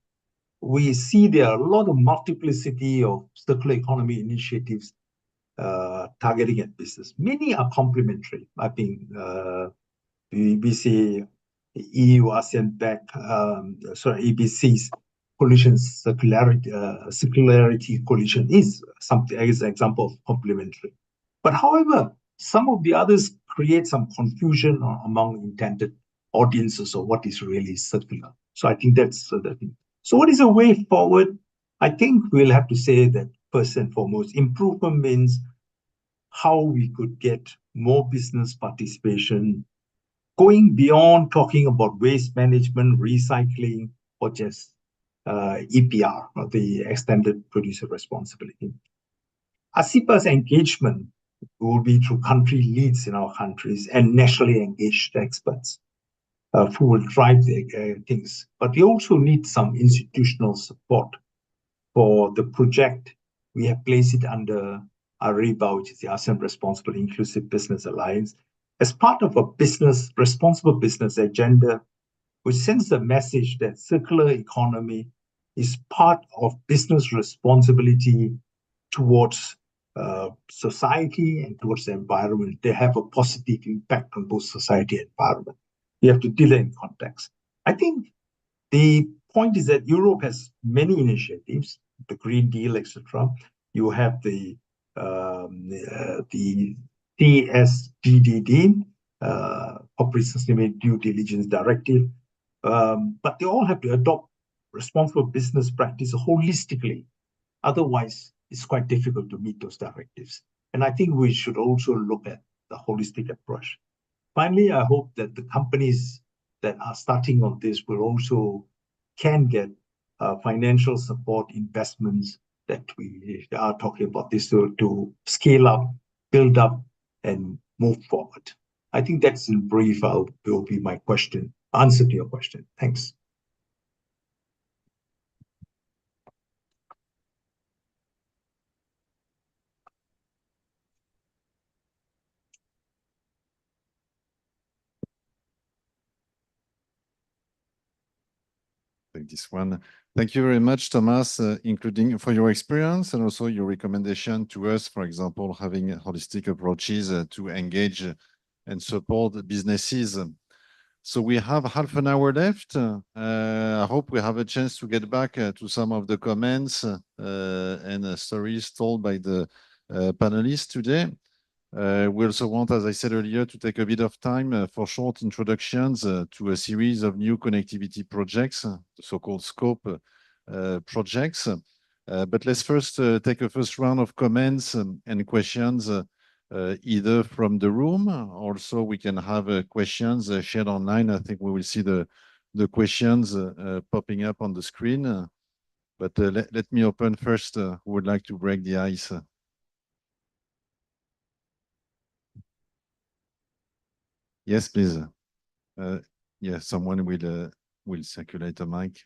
we see there are a lot of multiplicity of circular economy initiatives targeting at business. Many are complementary. I think we see EU-ASEAN BAC, ABC's coalition circularity coalition is something as an example of complementary. But however, some of the others create some confusion among intended audiences of what is really circular. So I think that's the thing. So what is a way forward? I think we'll have to say that first and foremost, improvement means how we could get more business participation, going beyond talking about waste management, recycling, or just EPR, or the extended producer responsibility. ASEBA's engagement will be through country leads in our countries and nationally engaged experts who will drive the things. But we also need some institutional support for the project. We have placed it under AREBA, which is the ASEAN Responsible Inclusive Business Alliance, as part of a responsible business agenda, which sends the message that circular economy is part of business responsibility towards society and towards the environment, they have a positive impact on both society and environment. We have to deal in context. I think the point is that Europe has many initiatives, the Green Deal, etc. You have the CSDDD, Corporate Sustainability Due Diligence Directive, but they all have to adopt responsible business practice holistically. Otherwise, it's quite difficult to meet those directives. And I think we should also look at the holistic approach. Finally, I hope that the companies that are starting on this will also can get financial support investments that we are talking about this to scale up, build up, and move forward. I think that's in brief will be my answer to your question. Thanks. Take this one. Thank you very much, Thomas, including for your experience and also your recommendation to us, for example, having holistic approaches to engage and support businesses. So we have half an hour left. I hope we have a chance to get back to some of the comments and stories told by the panelists today. We also want, as I said earlier, to take a bit of time for short introductions to a series of new connectivity projects, the so-called scope projects. But let's first take a first round of comments and questions, either from the room. Also, we can have questions shared online. I think we will see the questions popping up on the screen. But let me open first. Who would like to break the ice? Yes, please. Yeah, someone will circulate a mic.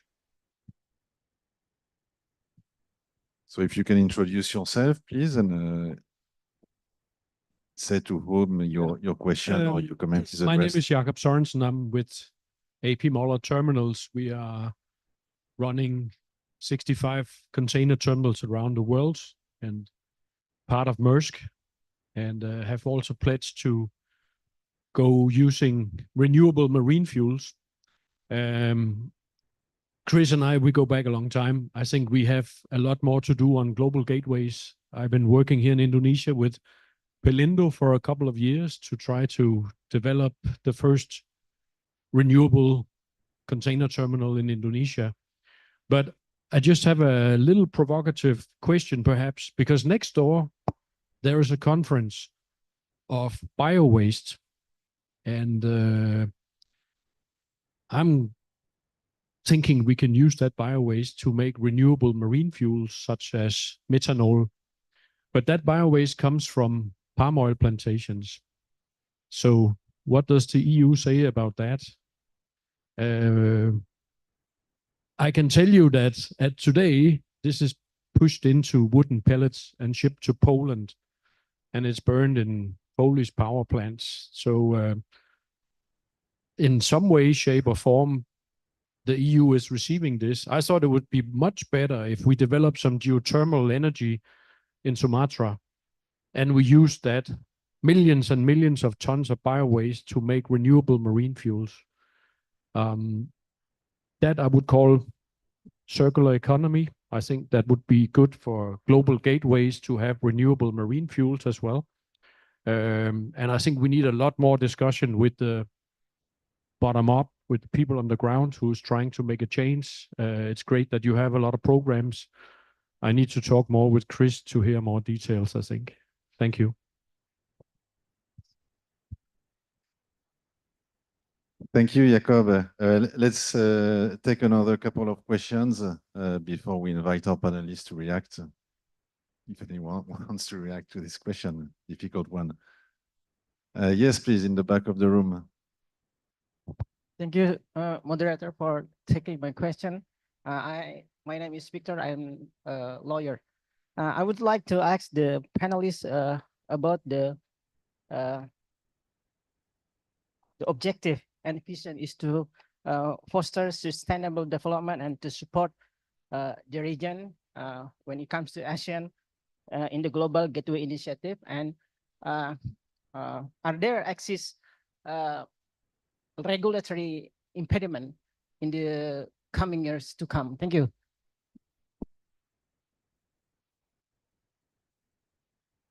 So if you can introduce yourself, please, and say to whom your question or your comment is addressed. My name is Jakob Sorensen. I'm with AP Moller Terminals. We are running 65 container terminals around the world and part of Maersk, and have also pledged to go using renewable marine fuels. Chris and I, we go back a long time. I think we have a lot more to do on global gateways. I've been working here in Indonesia with Pelindo for a couple of years to try to develop the first renewable container terminal in Indonesia. But I just have a little provocative question, perhaps, because next door there is a conference of bio-waste. And I'm thinking we can use that bio-waste to make renewable marine fuels such as methanol. But that bio-waste comes from palm oil plantations. So what does the EU say about that? I can tell you that today, this is pushed into wooden pellets and shipped to Poland, and it's burned in Polish power plants. So in some way, shape, or form, the EU is receiving this. I thought it would be much better if we develop some geothermal energy in Sumatra, and we use that millions and millions of tons of bio-waste to make renewable marine fuels. That I would call circular economy. I think that would be good for global gateways to have renewable marine fuels as well. And I think we need a lot more discussion with the bottom up, with the people on the ground who's trying to make a change. It's great that you have a lot of programs. I need to talk more with Chris to hear more details, I think. Thank you. Thank you, Jakob. Let's take another couple of questions before we invite our panelists to react. If anyone wants to react to this question, difficult one. Yes, please, in the back of the room. Thank you, moderator, for taking my question. My name is Victor. I'm a lawyer. I would like to ask the panelists about the objective and vision is to foster sustainable development and to support the region when it comes to ASEAN. in the Global Gateway Initiative? And are there exist regulatory impediment in the coming years to come? Thank you.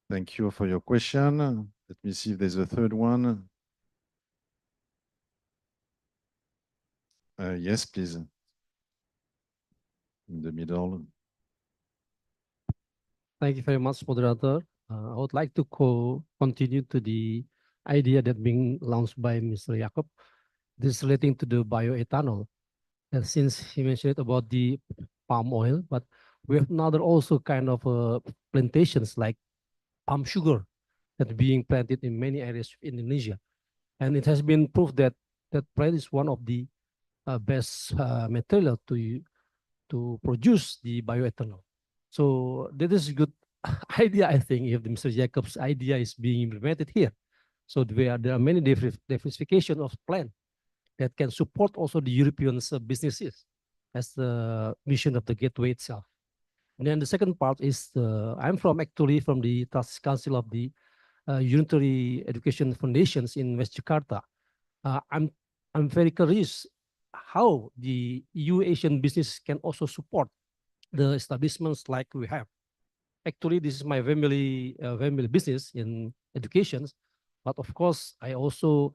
Thank you for your question. Let me see if there's a third one. Yes, please. In the middle. Thank you very much, moderator. I would like to continue to the idea that being launched by Mr. Jacob. This relating to the bioethanol. And since he mentioned about the palm oil, but we have another also kind of plantations like palm sugar that being planted in many areas of Indonesia. And it has been proved that that plant is one of the best material to produce the bioethanol. So that is a good idea, I think, if Mr. Jacob's idea is being implemented here. So there are many diversification of plant that can support also the European businesses as the mission of the gateway itself. And then the second part is I'm actually from the Trust Council of the Unitary Education Foundations in West Jakarta. I'm very curious how the EU-ASEAN business can also support the establishments like we have. Actually, this is my family business in education, but of course, I also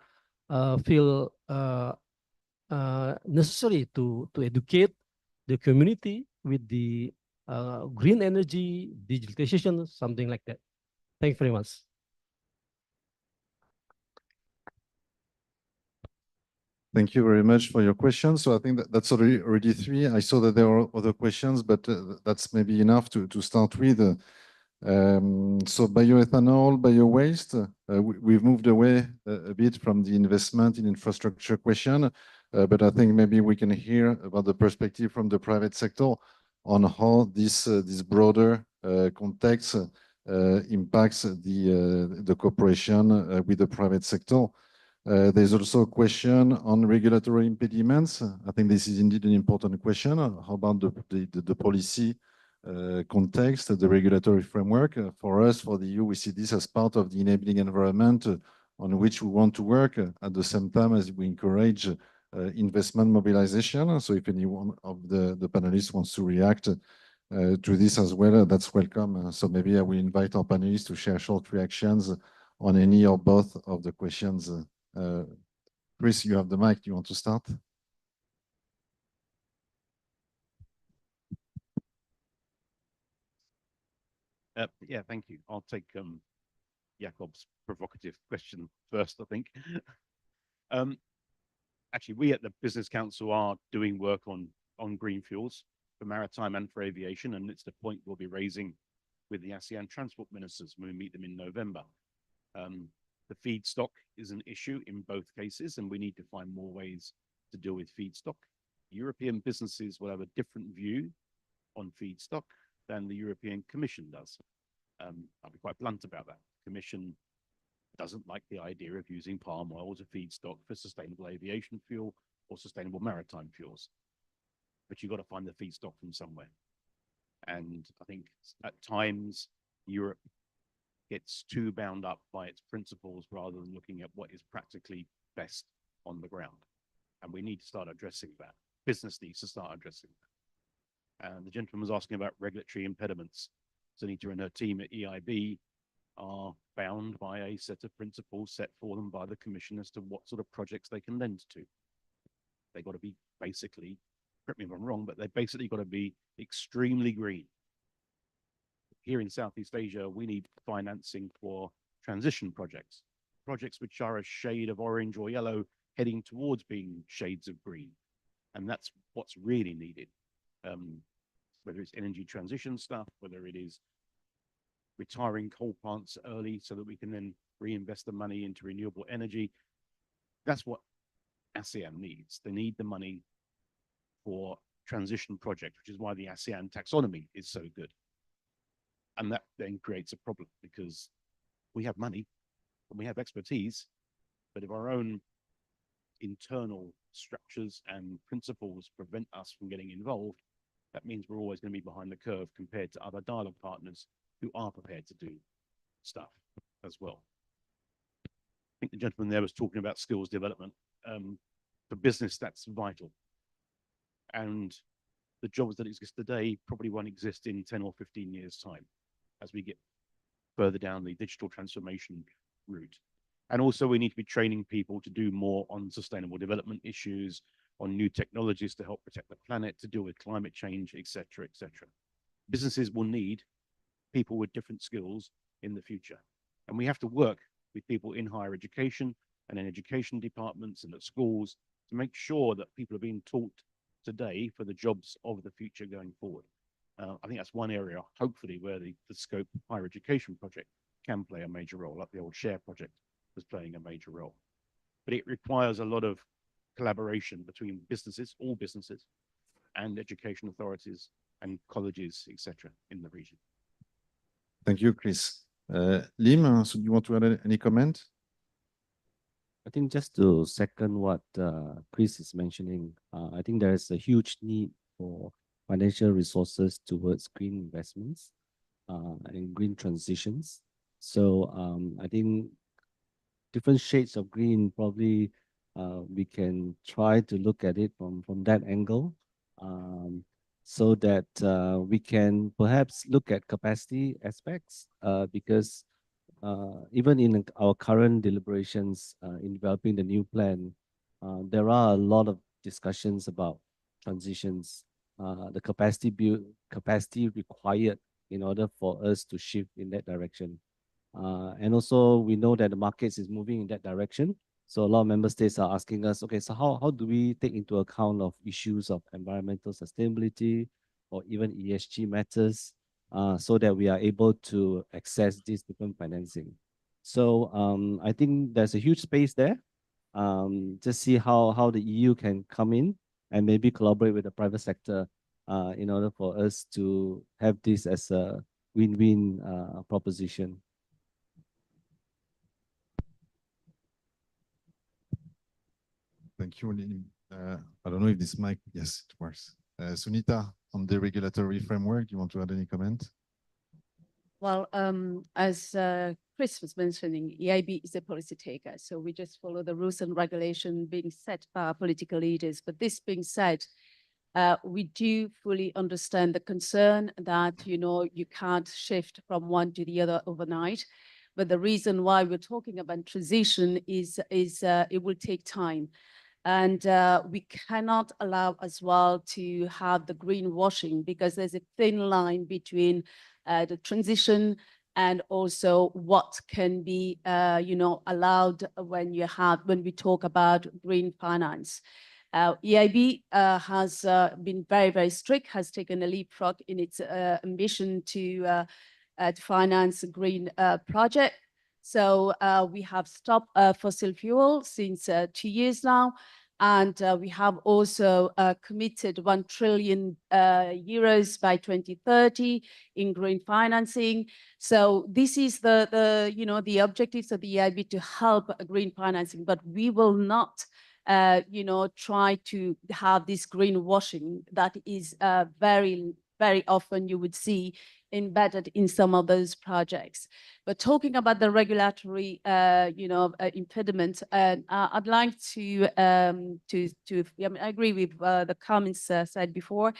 feel necessary to educate the community with the green energy, digitalization, something like that. Thank you very much. Thank you very much for your question. So I think that's already three. I saw that there are other questions, but that's maybe enough to start with. So bioethanol, bio-waste, we've moved away a bit from the investment in infrastructure question, but I think maybe we can hear about the perspective from the private sector on how this broader context impacts the cooperation with the private sector. There's also a question on regulatory impediments. I think this is indeed an important question. How about the policy context, the regulatory framework? For us, for the EU, we see this as part of the enabling environment on which we want to work at the same time as we encourage investment mobilization. So if anyone of the panelists wants to react to this as well, that's welcome. So maybe I will invite our panelists to share short reactions on any or both of the questions. Chris, you have the mic. Do you want to start? Yeah, thank you. I'll take Jakob's provocative question first, I think. Actually, we at the Business Council are doing work on green fuels for maritime and for aviation, and it's the point we'll be raising with the ASEAN transport ministers when we meet them in November. The feedstock is an issue in both cases, and we need to find more ways to deal with feedstock. European businesses will have a different view on feedstock than the European Commission does. I'll be quite blunt about that. The Commission doesn't like the idea of using palm oil as a feedstock for sustainable aviation fuel or sustainable maritime fuels. But you've got to find the feedstock from somewhere. And I think at times Europe gets too bound up by its principles rather than looking at what is practically best on the ground. And we need to start addressing that. Business needs to start addressing that. And the gentleman was asking about regulatory impediments. Sunita and her team at EIB are bound by a set of principles set for them by the Commission as to what sort of projects they can lend to. They've got to be basically, correct me if I'm wrong, but they've basically got to be extremely green. Here in Southeast Asia, we need financing for transition projects, projects which are a shade of orange or yellow heading towards being shades of green. And that's what's really needed. Whether it's energy transition stuff, whether it is retiring coal plants early so that we can then reinvest the money into renewable energy. That's what ASEAN needs. They need the money for transition projects, which is why the ASEAN taxonomy is so good. And that then creates a problem because we have money and we have expertise, but if our own internal structures and principles prevent us from getting involved, that means we're always going to be behind the curve compared to other dialogue partners who are prepared to do stuff as well. I think the gentleman there was talking about skills development. For business, that's vital. And the jobs that exist today probably won't exist in 10 or 15 years' time as we get further down the digital transformation route. And also we need to be training people to do more on sustainable development issues, on new technologies to help protect the planet, to deal with climate change, et cetera, et cetera. Businesses will need people with different skills in the future. And we have to work with people in higher education and in education departments and at schools to make sure that people are being taught today for the jobs of the future going forward. I think that's one area, hopefully, where the Scope Higher Education project can play a major role, like the old SHARE project was playing a major role. But it requires a lot of collaboration between businesses, all businesses, and education authorities and colleges, etc., in the region. Thank you, Chris. Lim, so you want to add any comment? I think just to second what Chris is mentioning, I think there is a huge need for financial resources towards green investments and green transitions. So I think different shades of green, probably we can try to look at it from that angle, so that we can perhaps look at capacity aspects, because even in our current deliberations in developing the new plan, there are a lot of discussions about transitions, the capacity required in order for us to shift in that direction. And also we know that the markets is moving in that direction. So a lot of member states are asking us, okay, so how do we take into account of issues of environmental sustainability or even ESG matters, so that we are able to access this different financing. So I think there's a huge space there. Just see how the EU can come in and maybe collaborate with the private sector in order for us to have this as a win-win proposition. Thank you, Lim. I don't know if this mic, yes, it works. Sunita, on the regulatory framework, you want to add any comment? Well, as Chris was mentioning, EIB is a policy taker, so we just follow the rules and regulation being set by our political leaders. But this being said, we do fully understand the concern that, you can't shift from one to the other overnight. But the reason why we're talking about transition is it will take time. And we cannot allow as well to have the greenwashing, because there's a thin line between the transition and also what can be, allowed when we talk about green finance. EIB has been very, very strict, has taken a leapfrog in its ambition to finance a green project. So we have stopped fossil fuel since 2 years now. And we have also committed 1 trillion euros by 2030 in green financing. So this is the objectives of the EIB to help green financing, but we will not try to have this greenwashing that is very, very often you would see embedded in some of those projects. But talking about the regulatory, impediment, I'd like to I agree with the comments said before,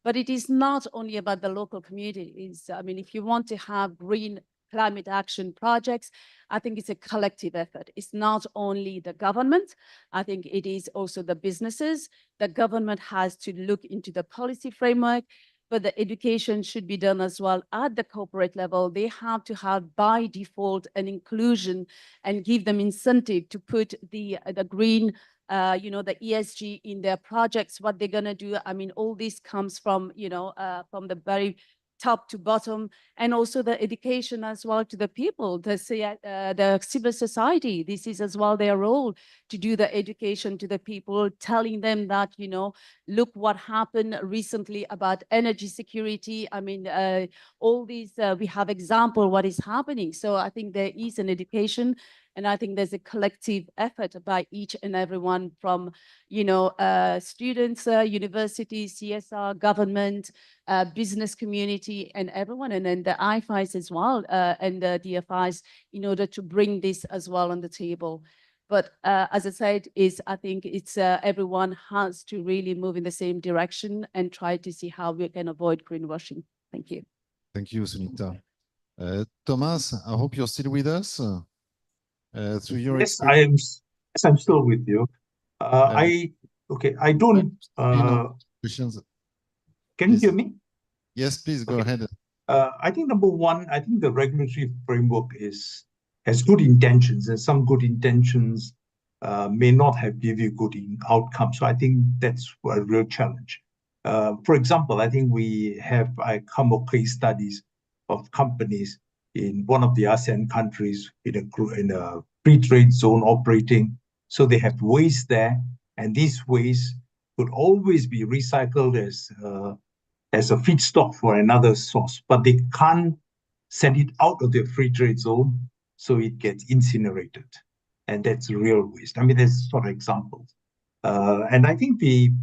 but it is not only about the local communities. I mean, if you want to have green climate action projects, I think it's a collective effort. It's not only the government. I think it is also the businesses. The government has to look into the policy framework, but the education should be done as well at the corporate level. They have to have by default an inclusion and give them incentive to put the green, the ESG in their projects, what they're gonna do. I mean, all this comes from, from the very top to bottom, and also the education as well to the people, the civil society. This is as well their role, to do the education to the people, telling them that, look what happened recently about energy security. I mean, all these, we have example what is happening. So I think there is an education And I think there's a collective effort by each and everyone from, students, universities, CSR, government, business community, and everyone, and then the IFIs as well, and the DFIs, in order to bring this as well on the table. But as I said, I think it's everyone has to really move in the same direction and try to see how we can avoid greenwashing. Thank you. Thank you, Sunita. Thomas, I hope you're still with us. Through your Yes, I'm still with you. I don't. Questions? Can you hear me? Yes, please go ahead. I think number one, I think the regulatory framework has good intentions, and some good intentions may not have give you good outcomes. So I think that's a real challenge. For example, I think I come up case studies of companies in one of the ASEAN countries in a free trade zone operating. So they have waste there, and these waste could always be recycled as a feedstock for another source, but they can't send it out of their free trade zone, so it gets incinerated. And that's real waste. I mean, there's sort of examples. And I think the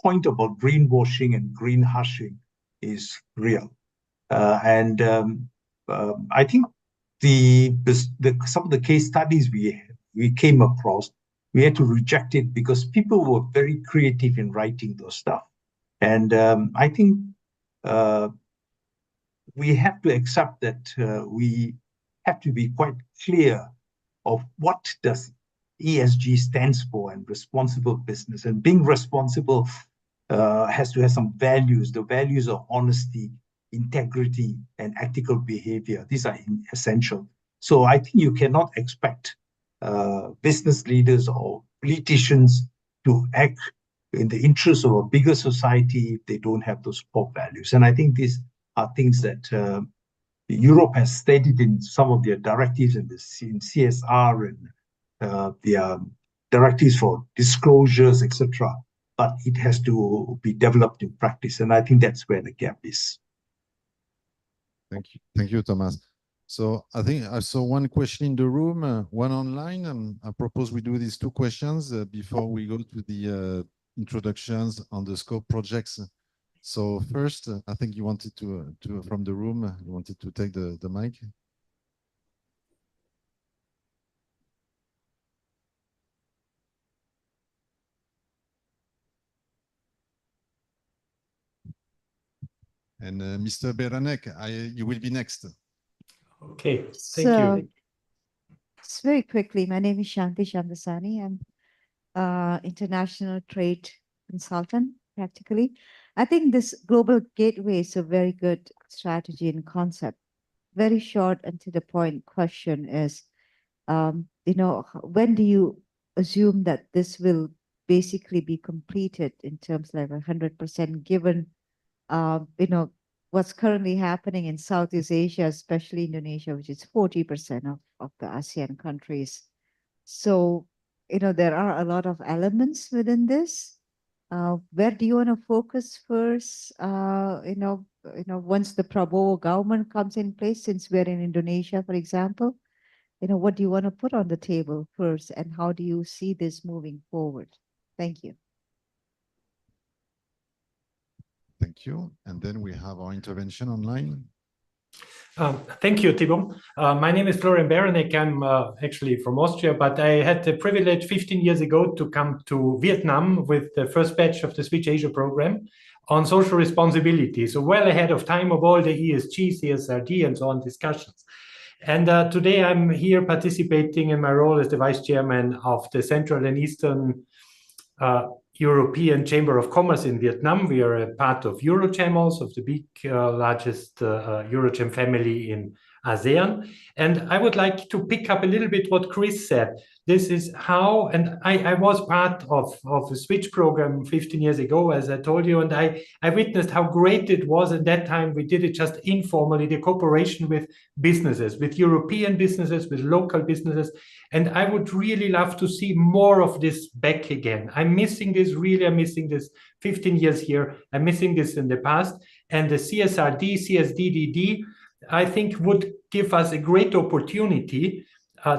point about greenwashing and green hushing is real. I think some of the case studies we came across, we had to reject it because people were very creative in writing those stuff. And I think we have to accept that we have to be quite clear of what does ESG stands for and responsible business. And being responsible has to have some values, the values of honesty, integrity, and ethical behavior. These are essential. So I think you cannot expect business leaders or politicians to act in the interest of a bigger society if they don't have those core values. And I think these are things that Europe has stated in some of their directives in CSR and their directives for disclosures, etc. But it has to be developed in practice. And I think that's where the gap is. Thank you, Thomas. So I think I saw one question in the room, one online. I propose we do these two questions before we go to the introductions on the scope projects. So first, I think you wanted to from the room, you wanted to take the mic. And Mr. Beranek, you will be next. Okay, thank you. Just very quickly, my name is Shanti Shamdasani. I'm international trade consultant, practically. I think this global gateway is a very good strategy and concept. Very short and to the point question is, when do you assume that this will basically be completed in terms of 100% given, what's currently happening in Southeast Asia, especially Indonesia, which is 40% of the ASEAN countries. So, there are a lot of elements within this. Where do you want to focus first? Once the Prabowo government comes in place, since we're in Indonesia, for example, what do you want to put on the table first, and how do you see this moving forward? Thank you. Thank you. And then we have our intervention online. Thank you, Thibault. My name is Florian Beranek. I'm actually from Austria, but I had the privilege 15 years ago to come to Vietnam with the first batch of the Switch Asia program on social responsibility. So well ahead of time of all the ESG, CSRD, and so on discussions. And today I'm here participating in my role as the Vice Chairman of the Central and Eastern European Chamber of Commerce in Vietnam. We are a part of EuroCham, also of the big, largest EuroCham family in ASEAN. And I would like to pick up a little bit what Chris said. This is how, and I was part of a Switch program 15 years ago, as I told you, and I witnessed how great it was at that time. We did it just informally, the cooperation with businesses, with European businesses, with local businesses. And I would really love to see more of this back again. I'm missing this, really, I'm missing this 15 years here. I'm missing this in the past. And the CSRD, CSDDD, I think would give us a great opportunity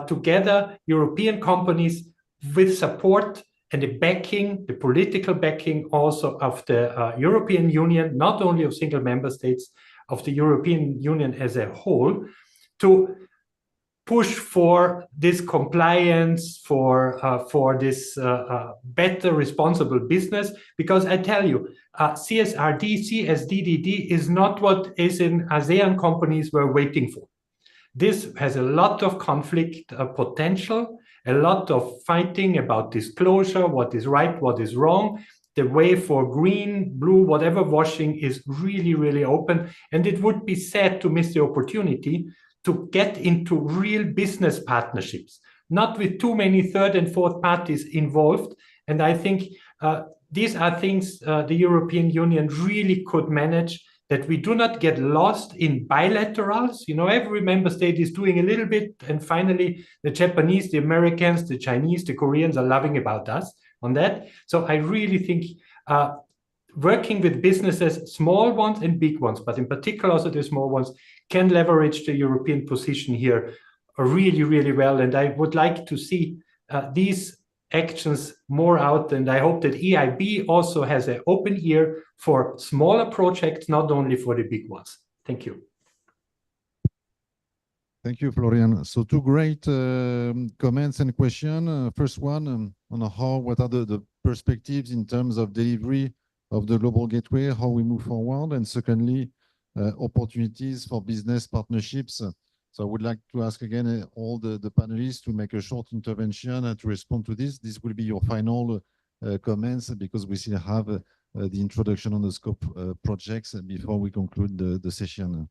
together European companies with support and the backing, the political backing also of the European Union, not only of single member states, of the European Union as a whole, to push for this compliance, for this better responsible business. Because I tell you, CSRD, CSDDD is not what is in ASEAN companies were waiting for. This has a lot of conflict potential, a lot of fighting about disclosure, what is right, what is wrong. The way for green, blue, whatever washing is really, really open. And it would be sad to miss the opportunity to get into real business partnerships, not with too many third and fourth parties involved. And I think these are things the European Union really could manage, that we do not get lost in bilaterals. You know, every member state is doing a little bit, and finally the Japanese, the Americans, the Chinese, the Koreans are laughing about us on that. So I really think working with businesses, small ones and big ones, but in particular also the small ones, can leverage the European position here really, really well. And I would like to see these actions more out. And I hope that EIB also has an open ear for smaller projects, not only for the big ones. Thank you. Thank you, Florian. So two great comments and questions. First one on what are the perspectives in terms of delivery of the Global Gateway, how we move forward, and secondly, opportunities for business partnerships. So I would like to ask again all the panelists to make a short intervention and to respond to this. This will be your final comments, because we still have the introduction on the scope projects before we conclude the session.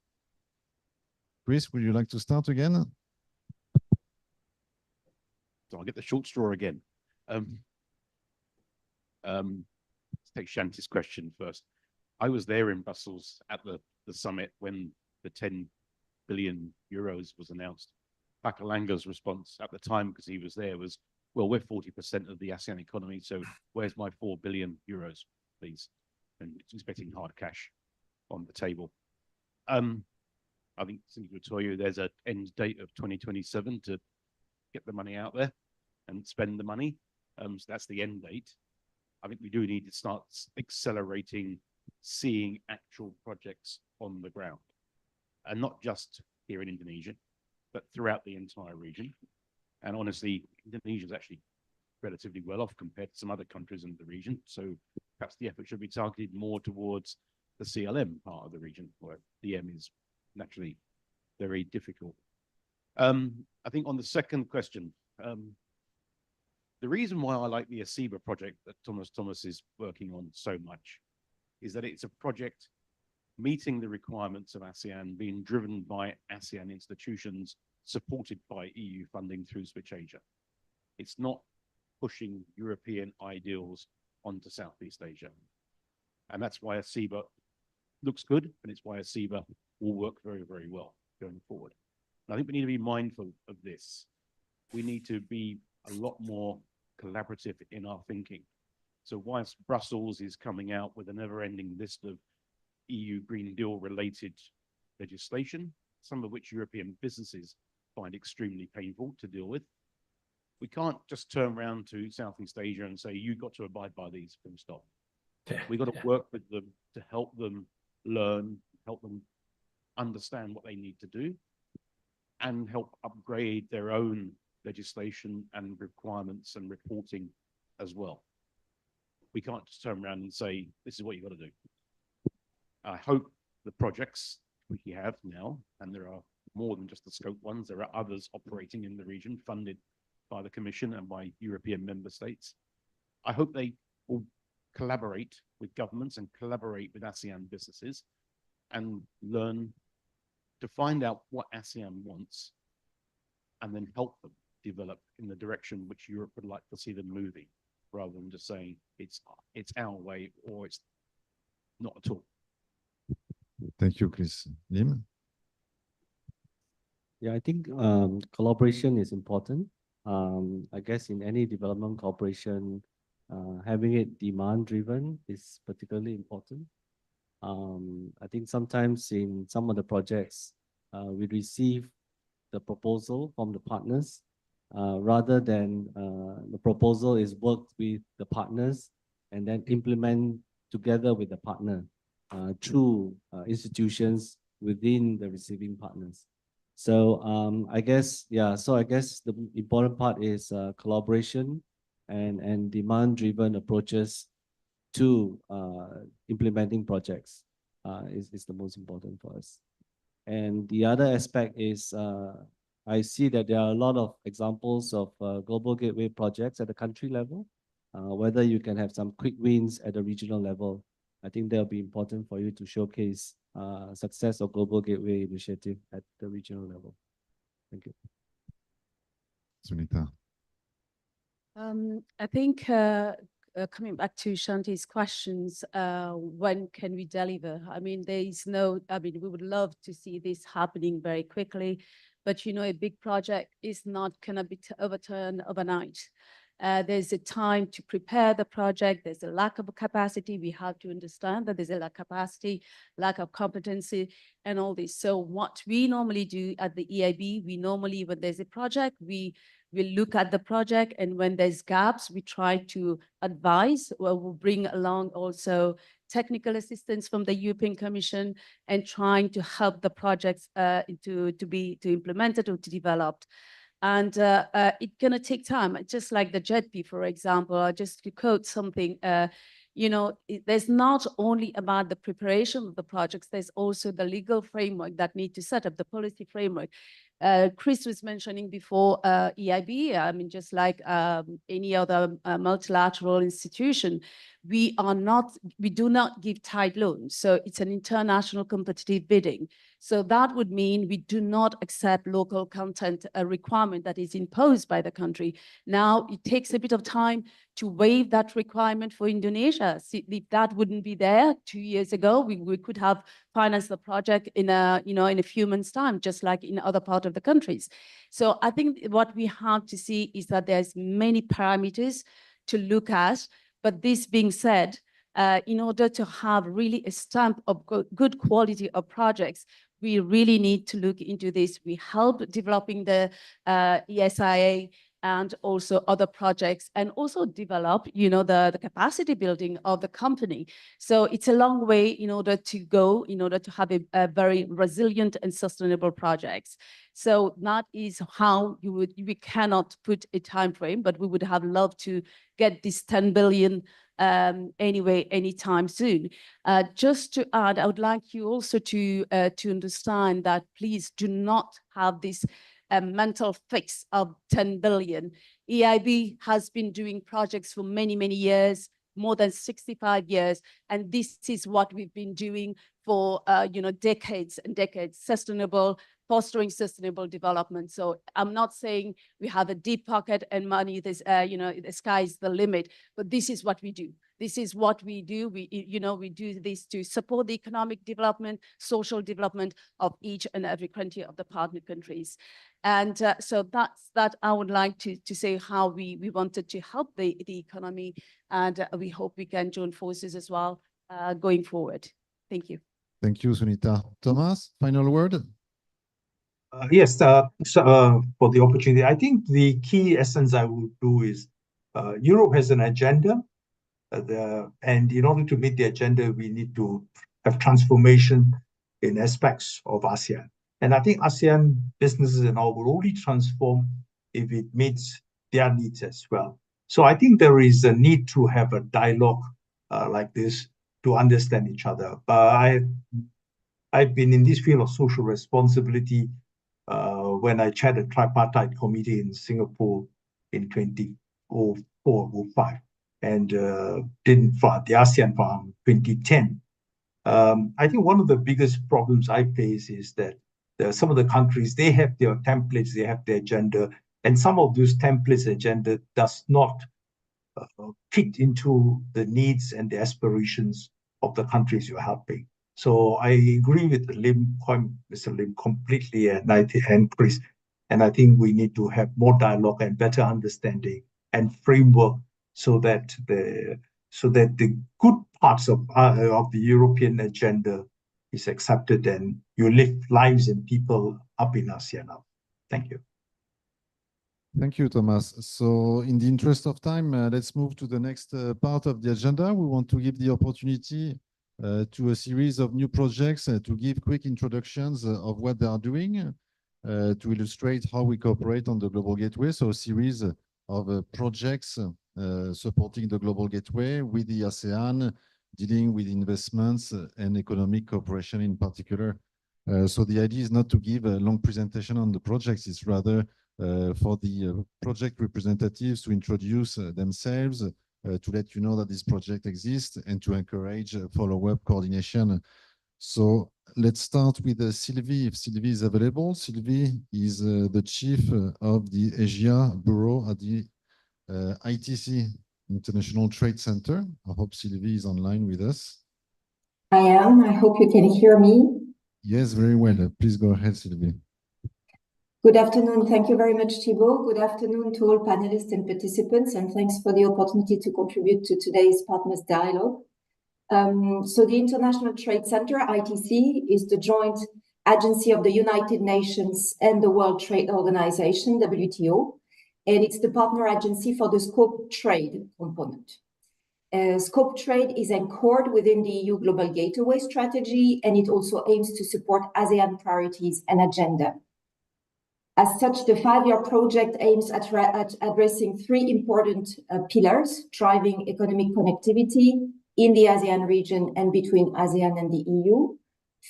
Chris, would you like to start again? So I'll get the short straw again. Let's take Shanti's question first. I was there in Brussels at the summit when the 10 billion euros was announced. Bakalanga's response at the time, because he was there, was, well, we're 40% of the ASEAN economy, so where's my 4 billion euros, please? And expecting hard cash on the table. I think Cindy would tell you there's an end date of 2027 to get the money out there and spend the money. So that's the end date. I think we do need to start accelerating, seeing actual projects on the ground, and not just here in Indonesia, but throughout the entire region. And honestly, Indonesia is actually relatively well off compared to some other countries in the region. So perhaps the effort should be targeted more towards the CLM part of the region, where DM is naturally very difficult. I think on the second question, the reason why I like the ASEBA project that Thomas is working on so much is that it's a project meeting the requirements of ASEAN, being driven by ASEAN institutions, supported by EU funding through Switch Asia. It's not pushing European ideals onto Southeast Asia. And that's why ASEBA looks good, and it's why ASEBA will work very, very well going forward. And I think we need to be mindful of this. We need to be a lot more collaborative in our thinking. So whilst Brussels is coming out with a never-ending list of EU Green Deal related legislation, some of which European businesses find extremely painful to deal with, we can't just turn around to Southeast Asia and say, you've got to abide by these from stop. We've got to work with them to help them learn, help them understand what they need to do, and help upgrade their own legislation and requirements and reporting as well. We can't just turn around and say, this is what you've got to do. I hope the projects we have now, and there are more than just the scope ones, there are others operating in the region, funded by the Commission and by European member states. I hope they will collaborate with governments and collaborate with ASEAN businesses and learn to find out what ASEAN wants and then help them develop in the direction which Europe would like to see them moving, rather than just saying it's our way or it's not at all. Thank you, Chris. Lim? Yeah, I think collaboration is important. I guess in any development cooperation, having it demand-driven is particularly important. I think sometimes in some of the projects, we receive the proposal from the partners, rather than the proposal is worked with the partners and then implement together with the partner through institutions within the receiving partners. So I guess, yeah, so I guess the important part is collaboration and demand-driven approaches to implementing projects is the most important for us. And the other aspect is I see that there are a lot of examples of global gateway projects at the country level. Whether you can have some quick wins at the regional level, I think that'll be important for you to showcase success of global gateway initiative at the regional level. Thank you. Sunita. I think coming back to Shanti's questions, when can we deliver? I mean, there is no, I mean, we would love to see this happening very quickly, but you know, a big project is not going to be overturned overnight. There's a time to prepare the project. There's a lack of capacity. We have to understand that there's a lack of capacity, lack of competency, and all this. So what we normally do at the EIB, we normally, when there's a project, we look at the project, and when there's gaps, we try to advise, or we'll bring along also technical assistance from the European Commission and trying to help the projects to be implemented or to develop. And it's going to take time, just like the JETP, for example, just to quote something, you know, there's not only about the preparation of the projects, there's also the legal framework that need to set up, the policy framework. Chris was mentioning before EIB, I mean, just like any other multilateral institution, we do not give tied loans. So it's an international competitive bidding. So that would mean we do not accept local content requirement that is imposed by the country. Now, it takes a bit of time to waive that requirement for Indonesia. See, if that wouldn't be there 2 years ago, we could have financed the project in a few months' time, just like in other parts of the countries. So I think what we have to see is that there's many parameters to look at. But this being said, in order to have really a stamp of good quality of projects, we really need to look into this. We help developing the ESIA and also other projects, and also develop, you know, the capacity building of the company. So it's a long way in order to go, in order to have a very resilient and sustainable projects. So that is how we cannot put a time frame, but we would have loved to get this 10 billion anyway, anytime soon. Just to add, I would like you also to understand that please do not have this mental fix of 10 billion. EIB has been doing projects for many, many years, more than 65 years. And this is what we've been doing for, you know, decades and decades, fostering sustainable development. So I'm not saying we have a deep pocket and money, you know, the sky's the limit, but this is what we do. This is what we do. We do this to support the economic development, social development of each and every country of the partner countries. And so that's that I would like to say how we wanted to help the economy, and we hope we can join forces as well going forward. Thank you. Thank you, Sunita. Thomas, final word? Yes, for the opportunity. I think the key essence I would do is Europe has an agenda, and in order to meet the agenda, we need to have transformation in aspects of ASEAN. And I think ASEAN businesses and all will only transform if it meets their needs as well. So I think there is a need to have a dialogue like this to understand each other. I've been in this field of social responsibility when I chaired a tripartite committee in Singapore in 2004-05, and didn't for the ASEAN Farm 2010. I think one of the biggest problems I face is that some of the countries, they have their templates, they have their agenda, and some of those templates agenda does not fit into the needs and the aspirations of the countries you're helping. So I agree with Mr. Lim completely, and Chris, and I think we need to have more dialogue and better understanding and framework so that the good parts of the European agenda is accepted and you lift lives and people up in ASEAN. Thank you. Thank you, Thomas. So in the interest of time, let's move to the next part of the agenda. We want to give the opportunity to a series of new projects to give quick introductions of what they are doing to illustrate how we cooperate on the Global Gateway. So a series of projects supporting the Global Gateway with the ASEAN, dealing with investments and economic cooperation in particular. So the idea is not to give a long presentation on the projects, it's rather for the project representatives to introduce themselves, to let you know that this project exists and to encourage follow-up coordination. So let's start with Sylvie, if Sylvie is available. Sylvie is the chief of the Asia Bureau at the ITC, International Trade Center. I hope Sylvie is online with us. I am. I hope you can hear me. Yes, very well. Please go ahead, Sylvie. Good afternoon. Thank you very much, Thibault. Good afternoon to all panelists and participants, and thanks for the opportunity to contribute to today's Partners Dialogue. So the International Trade Center, ITC, is the joint agency of the United Nations and the World Trade Organization, WTO, and it's the partner agency for the scope trade component. Scope trade is anchored within the EU Global Gateway strategy, and it also aims to support ASEAN priorities and agenda. As such, the 5-year project aims at addressing 3 important pillars, driving economic connectivity in the ASEAN region and between ASEAN and the EU.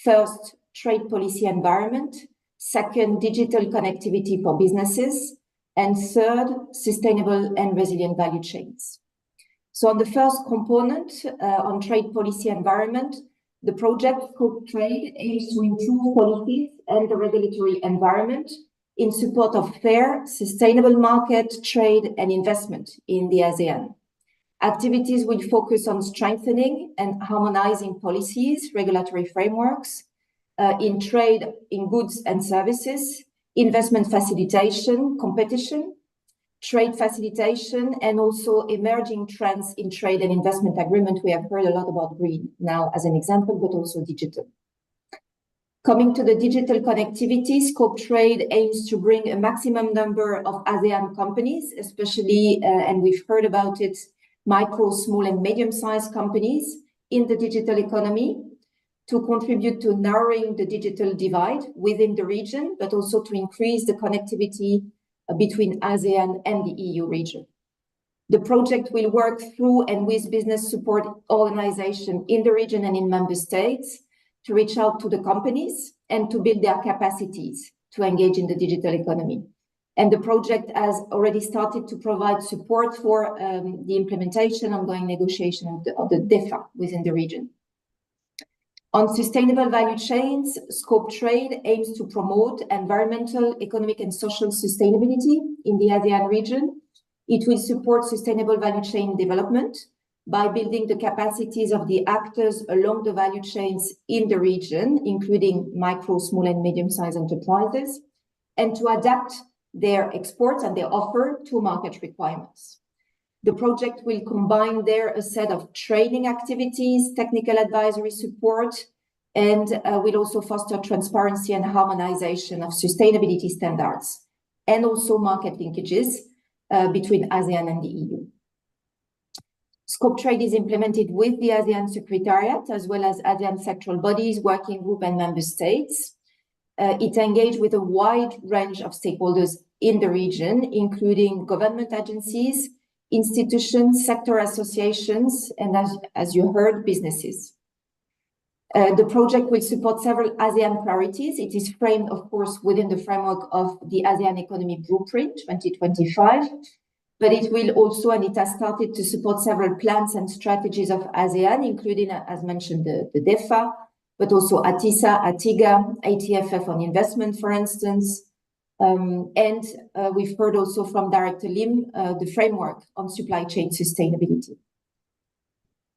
First, trade policy environment. Second, digital connectivity for businesses. And third, sustainable and resilient value chains. So on the first component, on trade policy environment, the project Scope Trade aims to improve policies and the regulatory environment in support of fair, sustainable market, trade, and investment in the ASEAN. Activities will focus on strengthening and harmonizing policies, regulatory frameworks, in trade, in goods and services, investment facilitation, competition, trade facilitation, and also emerging trends in trade and investment agreement. We have heard a lot about green now as an example, but also digital. Coming to the digital connectivity, Scope Trade aims to bring a maximum number of ASEAN companies, especially, and we've heard about it, micro, small, and medium-sized companies in the digital economy to contribute to narrowing the digital divide within the region, but also to increase the connectivity between ASEAN and the EU region. The project will work through and with business support organizations in the region and in member states to reach out to the companies and to build their capacities to engage in the digital economy. And the project has already started to provide support for the implementation, ongoing negotiation of the DEFA within the region. On sustainable value chains, Scope Trade aims to promote environmental, economic, and social sustainability in the ASEAN region. It will support sustainable value chain development by building the capacities of the actors along the value chains in the region, including micro, small, and medium-sized enterprises, and to adapt their exports and their offer to market requirements. The project will combine there a set of training activities, technical advisory support, and will also foster transparency and harmonization of sustainability standards, and also market linkages between ASEAN and the EU. Scope Trade is implemented with the ASEAN Secretariat, as well as ASEAN sectoral bodies, working group, and member states. It engaged with a wide range of stakeholders in the region, including government agencies, institutions, sector associations, and as you heard, businesses. The project will support several ASEAN priorities. It is framed, of course, within the framework of the ASEAN Economy Blueprint 2025, but it will also, and it has started to support several plans and strategies of ASEAN, including, as mentioned, the DEFA, but also ATISA, ATIGA, ATFF on investment, for instance. And we've heard also from Director Lim, the framework on supply chain sustainability.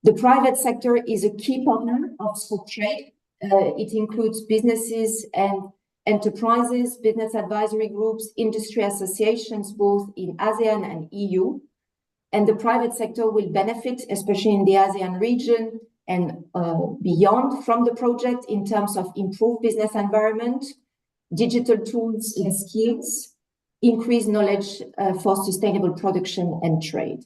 The private sector is a key partner of Scope Trade. It includes businesses and enterprises, business advisory groups, industry associations, both in ASEAN and EU. And the private sector will benefit, especially in the ASEAN region and beyond, from the project in terms of improved business environment, digital tools and skills, increase knowledge for sustainable production and trade.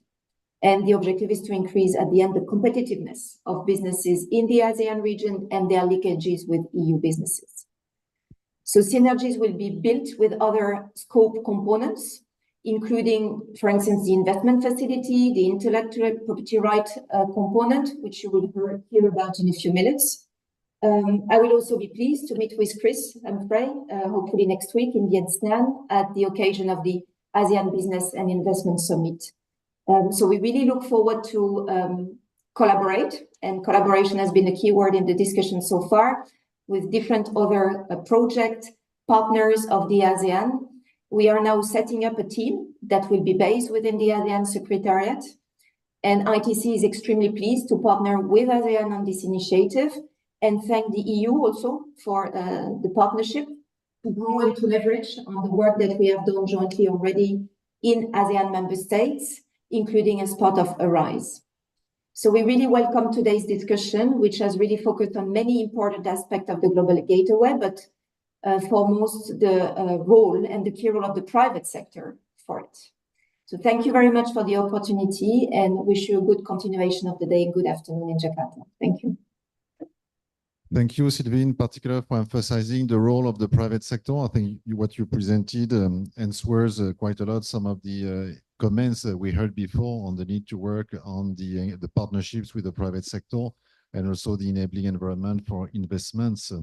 And the objective is to increase at the end the competitiveness of businesses in the ASEAN region and their linkages with EU businesses. So synergies will be built with other scope components, including, for instance, the investment facility, the intellectual property right component, which you will hear about in a few minutes. I will also be pleased to meet with Chris Humphrey, hopefully next week in Vietnam at the occasion of the ASEAN Business and Investment Summit. So we really look forward to collaborate, and collaboration has been a key word in the discussion so far with different other project partners of the ASEAN. We are now setting up a team that will be based within the ASEAN Secretariat, and ITC is extremely pleased to partner with ASEAN on this initiative and thank the EU also for the partnership to grow and to leverage on the work that we have done jointly already in ASEAN member states, including as part of ARISE. So we really welcome today's discussion, which has really focused on many important aspects of the global gateway, but foremost the role and the key role of the private sector for it. So thank you very much for the opportunity and wish you a good continuation of the day. Good afternoon in Jakarta. Thank you. Thank you, Sylvie, in particular for emphasizing the role of the private sector. I think what you presented answers quite a lot some of the comments that we heard before on the need to work on the partnerships with the private sector and also the enabling environment for investments.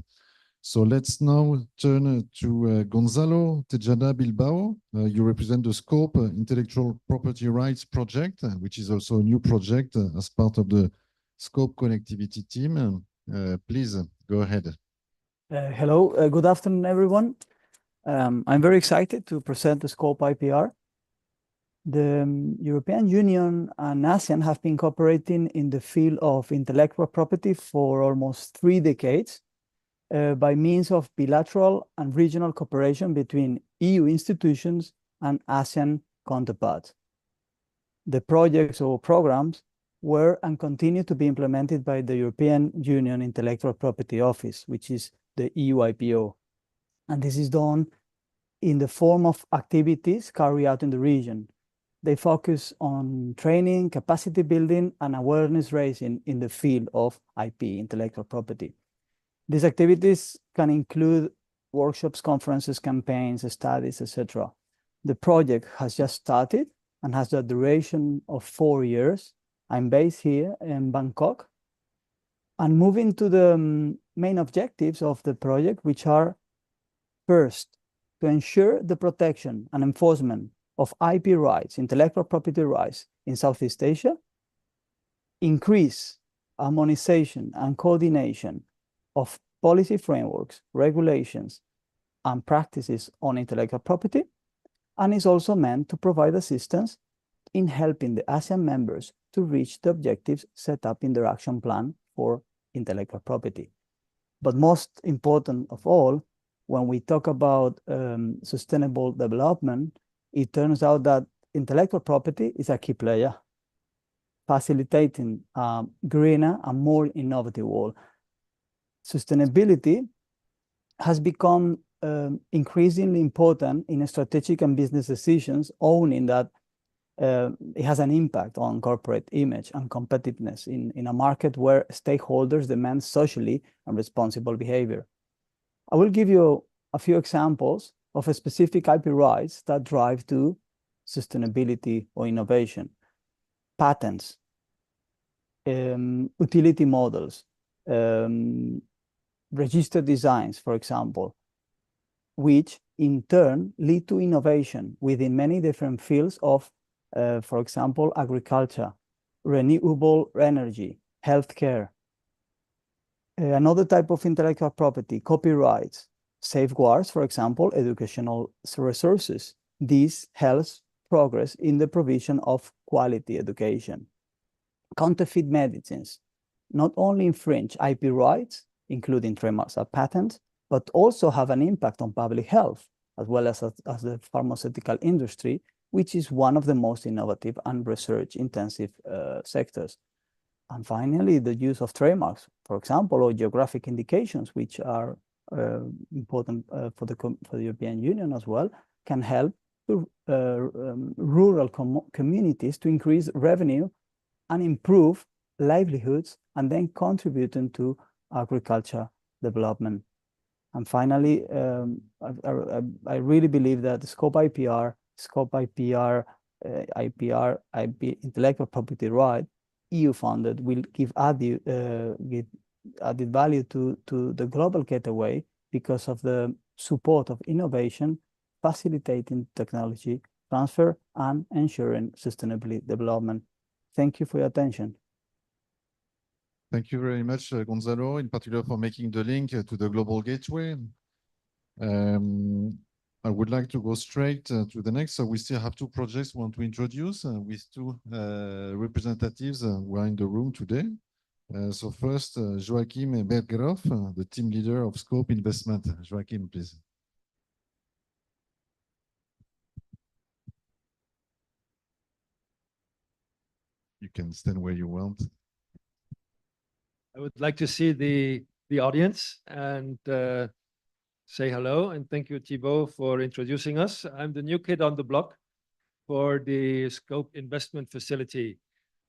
So let's now turn to Gonzalo Tejada Bilbao. You represent the Scope Intellectual Property Rights Project, which is also a new project as part of the Scope Connectivity team. Please go ahead. Hello, good afternoon, everyone. I'm very excited to present the Scope IPR. The European Union and ASEAN have been cooperating in the field of intellectual property for almost 3 decades by means of bilateral and regional cooperation between EU institutions and ASEAN counterparts. The projects or programs were and continue to be implemented by the European Union Intellectual Property Office, which is the EU-IPO. And this is done in the form of activities carried out in the region. They focus on training, capacity building, and awareness raising in the field of IP, intellectual property. These activities can include workshops, conferences, campaigns, studies, etc. The project has just started and has a duration of 4 years. I'm based here in Bangkok. And moving to the main objectives of the project, which are first, to ensure the protection and enforcement of IP rights, intellectual property rights in Southeast Asia, increase harmonization and coordination of policy frameworks, regulations, and practices on intellectual property, and is also meant to provide assistance in helping the ASEAN members to reach the objectives set up in their action plan for intellectual property. But most important of all, when we talk about sustainable development, it turns out that intellectual property is a key player, facilitating a greener and more innovative world. Sustainability has become increasingly important in strategic and business decisions, owning that it has an impact on corporate image and competitiveness in a market where stakeholders demand socially and responsible behavior. I will give you a few examples of specific IP rights that drive to sustainability or innovation. Patents, utility models, registered designs, for example, which in turn lead to innovation within many different fields of, for example, agriculture, renewable energy, healthcare. Another type of intellectual property, copyrights, safeguards, for example, educational resources. This helps progress in the provision of quality education. Counterfeit medicines not only infringe IP rights, including trademarks and patents, but also have an impact on public health, as well as the pharmaceutical industry, which is one of the most innovative and research-intensive sectors. And finally, the use of trademarks, for example, or geographic indications, which are important for the European Union as well, can help rural communities to increase revenue and improve livelihoods, and then contributing to agriculture development. And finally, I really believe that the scope IPR, IP, intellectual property right, EU funded, will give added value to the global gateway because of the support of innovation, facilitating technology transfer and ensuring sustainable development. Thank you for your attention. Thank you very much, Gonzalo, in particular for making the link to the Global Gateway. I would like to go straight to the next. So we still have two projects we want to introduce with two representatives who are in the room today. So first, Joachim Bergerhoff, the team leader of Scope Investment. Joachim, please. You can stand where you want. I would like to see the audience and say hello, and thank you, Thibaut, for introducing us. I'm the new kid on the block for the Scope Investment Facility.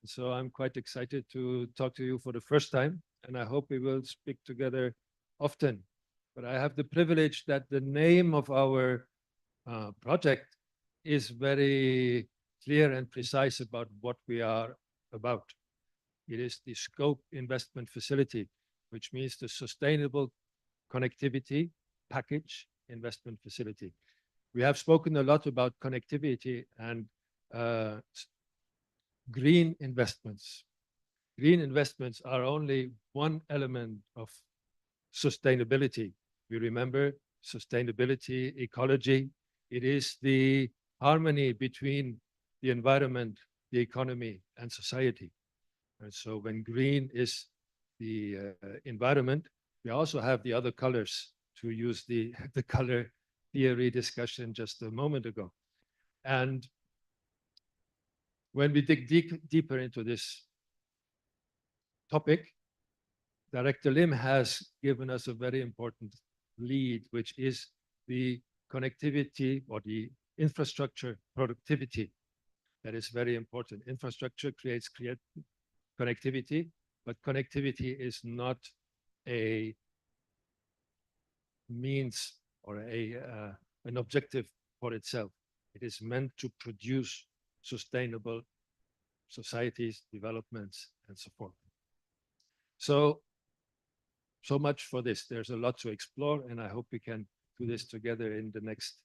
So I'm quite excited to talk to you for the first time, and I hope we will speak together often. But I have the privilege that the name of our project is very clear and precise about what we are about. It is the Scope Investment Facility, which means the Sustainable Connectivity Package Investment Facility. We have spoken a lot about connectivity and green investments. Green investments are only one element of sustainability. We remember sustainability, ecology. It is the harmony between the environment, the economy, and society. And so when green is the environment, we also have the other colors, to use the color theory discussion just a moment ago. And when we dig deeper into this topic, Director Lim has given us a very important lead, which is the connectivity or the infrastructure productivity. That is very important. Infrastructure creates connectivity, but connectivity is not a means or an objective for itself. It is meant to produce sustainable societies, developments, and so forth. So much for this. There's a lot to explore, and I hope we can do this together in the next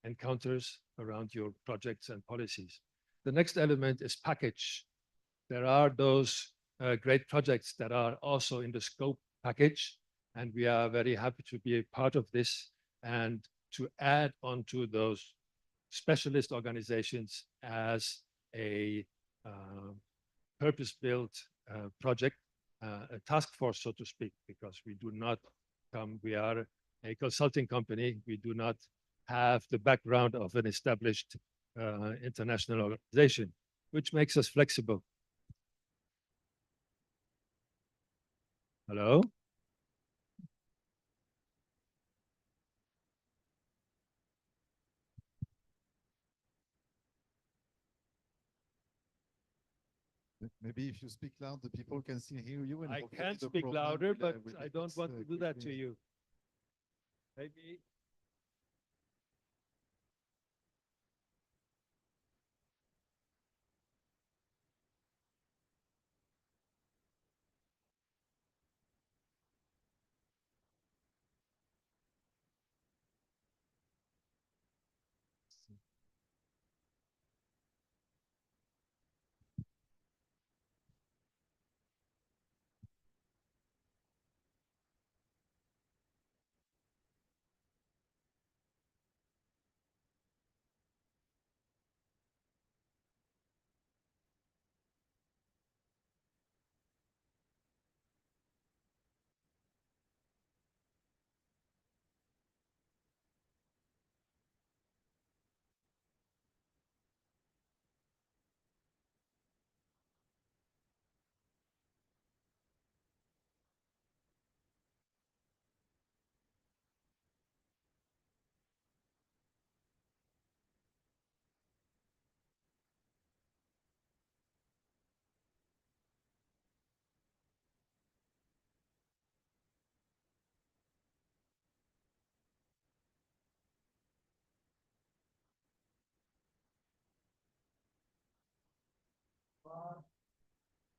encounters around your projects and policies. The next element is package. There are those great projects that are also in the scope package, and we are very happy to be a part of this and to add on to those specialist organizations as a purpose-built project, a task force, so to speak, because we do not come, we are a consulting company. We do not have the background of an established international organization, which makes us flexible. Hello? Maybe if you speak loud, the people can still hear you. And I can speak louder, but I don't want to do that to you. Maybe.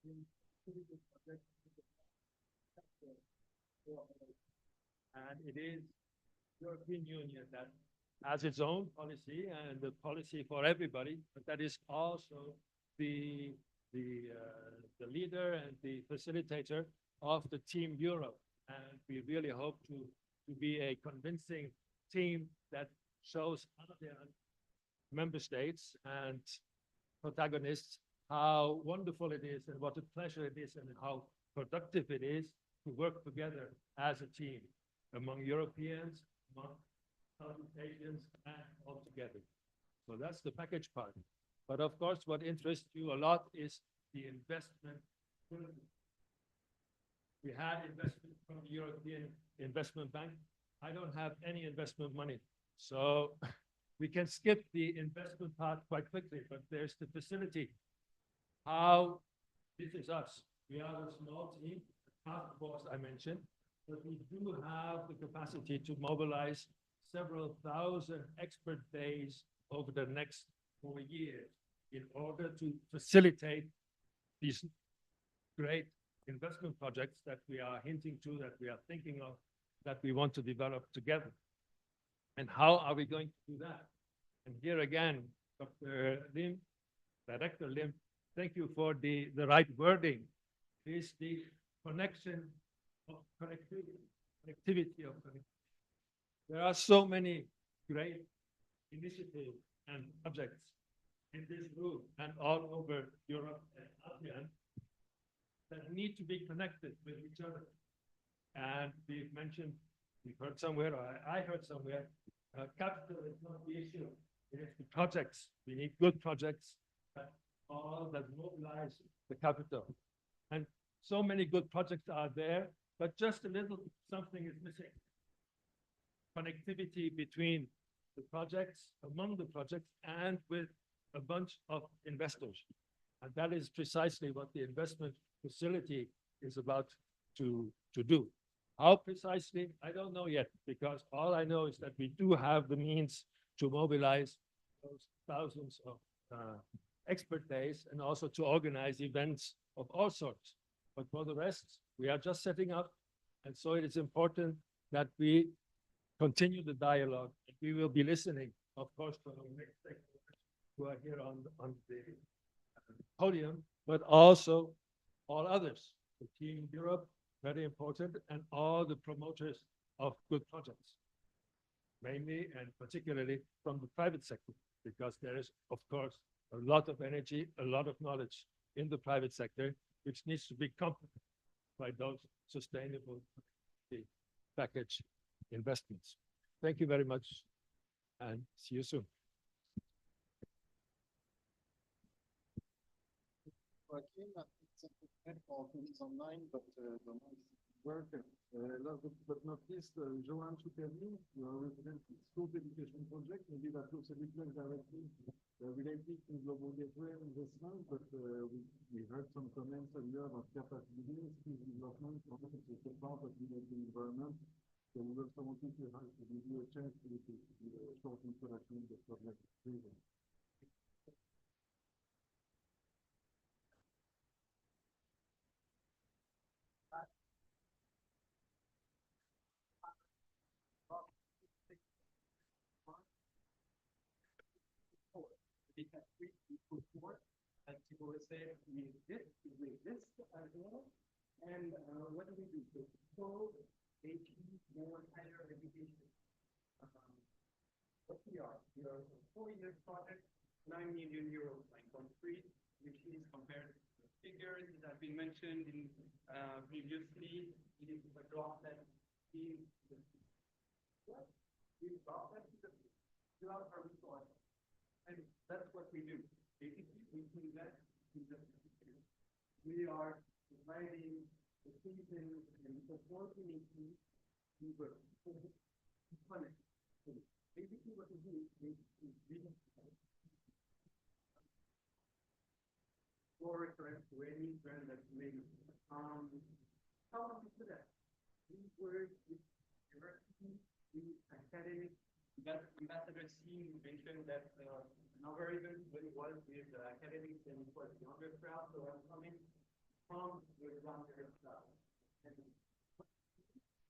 And it is European Union that has its own policy and the policy for everybody, but that is also the the leader and the facilitator of the Team Europe. And we really hope to be a convincing team that shows other member states and protagonists how wonderful it is and what a pleasure it is and how productive it is to work together as a team among Europeans, among Southeast Asians, and all together. So that's the package part. But of course, what interests you a lot is the investment. We had investment from the European Investment Bank. I don't have any investment money. So we can skip the investment part quite quickly, but there's the facility. How this is us. We are a small team, task force I mentioned, but we do have the capacity to mobilize several thousand expert days over the next 4 years in order to facilitate these great investment projects that we are hinting to, that we are thinking of, that we want to develop together. And how are we going to do that? And here again, Dr. Lim, Director Lim, thank you for the right wording. Is the connection of connectivity of connectivity. There are so many great initiatives and projects in this room and all over Europe and ASEAN that need to be connected with each other. And we've mentioned, we've heard somewhere, or I heard somewhere, capital is not the issue. It is the projects. We need good projects that all that mobilize the capital. And so many good projects are there, but just a little something is missing. Connectivity between the projects, among the projects, and with a bunch of investors. And that is precisely what the investment facility is about to do. How precisely, I don't know yet, because all I know is that we do have the means to mobilize those thousands of expert days and also to organize events of all sorts. But for the rest, we are just setting up. And so it is important that we continue the dialogue. We will be listening, of course, to our next stakeholders who are here on the podium, but also all others. The Team Europe, very important, and all the promoters of good projects, mainly and particularly from the private sector, because there is, of course, a lot of energy, a lot of knowledge in the private sector, which needs to be complemented by those sustainable package investments. Thank you very much, and see you soon. It's online, but work. Last but not least, Joanne Chouperny, you are resident in School Education Project. Maybe that looks a bit less directly related to global gateway investment, but we heard some comments earlier about capacity, skill development, it's a part of the environment. So we also wanted to give you a chance to do a short introduction of the project. We have 3 people forward, and people will say, we did this as well. And what do? So they choose more higher education. What we are a 4-year project, 9 million euros, 9.3, which is compared to the figures that have been mentioned in previously. It is a drop that is throughout our resource. And that's what we do. Basically, we invest in the future. We are providing the season and opportunity to work. Basically, what we do is for reference to any trend that may how long is that? We work with university, with academic. That ambassador team mentioned that another event when it was with academics and it was the younger crowd, so I'm coming from the younger crowd. And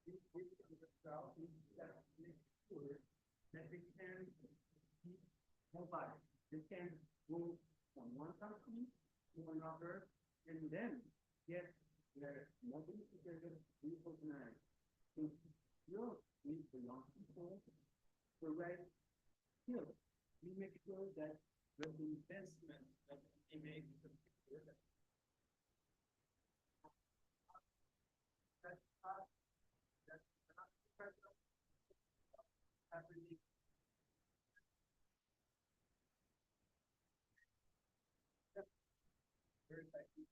this younger crowd needs to make sure that they can be mobile. They can go from one country to another and then get their mobility together recognized. So you need the young people the right skills. We make sure that the investment that they make in the future that's not happening. Very likely.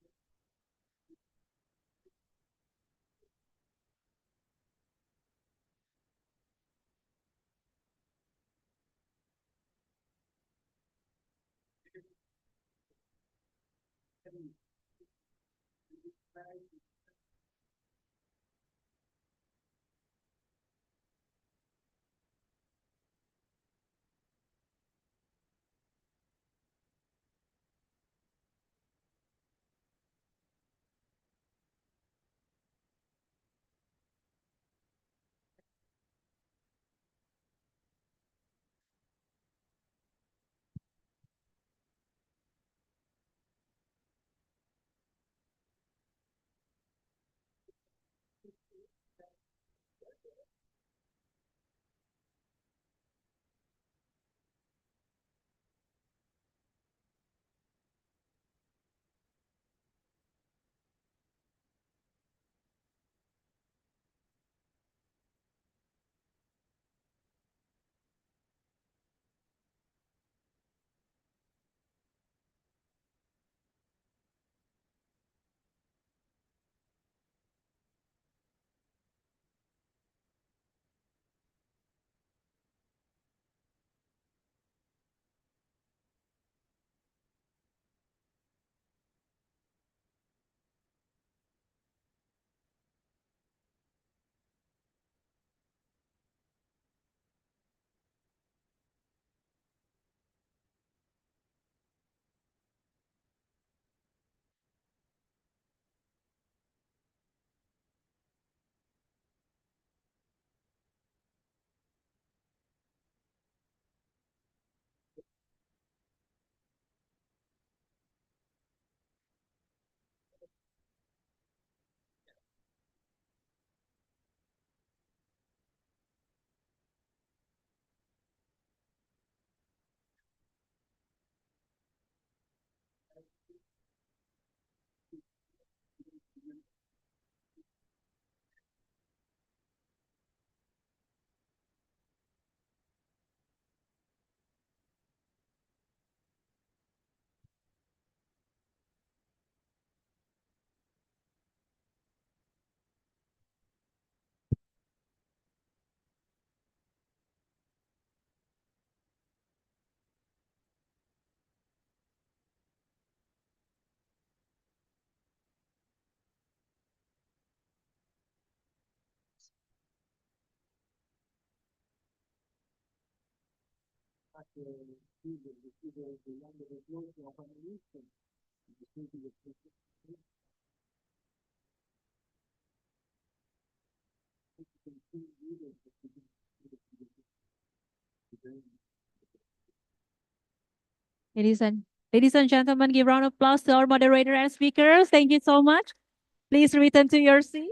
Ladies and gentlemen, give round of applause to our moderator and speakers. Thank you so much. Please return to your seat.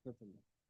Certainly.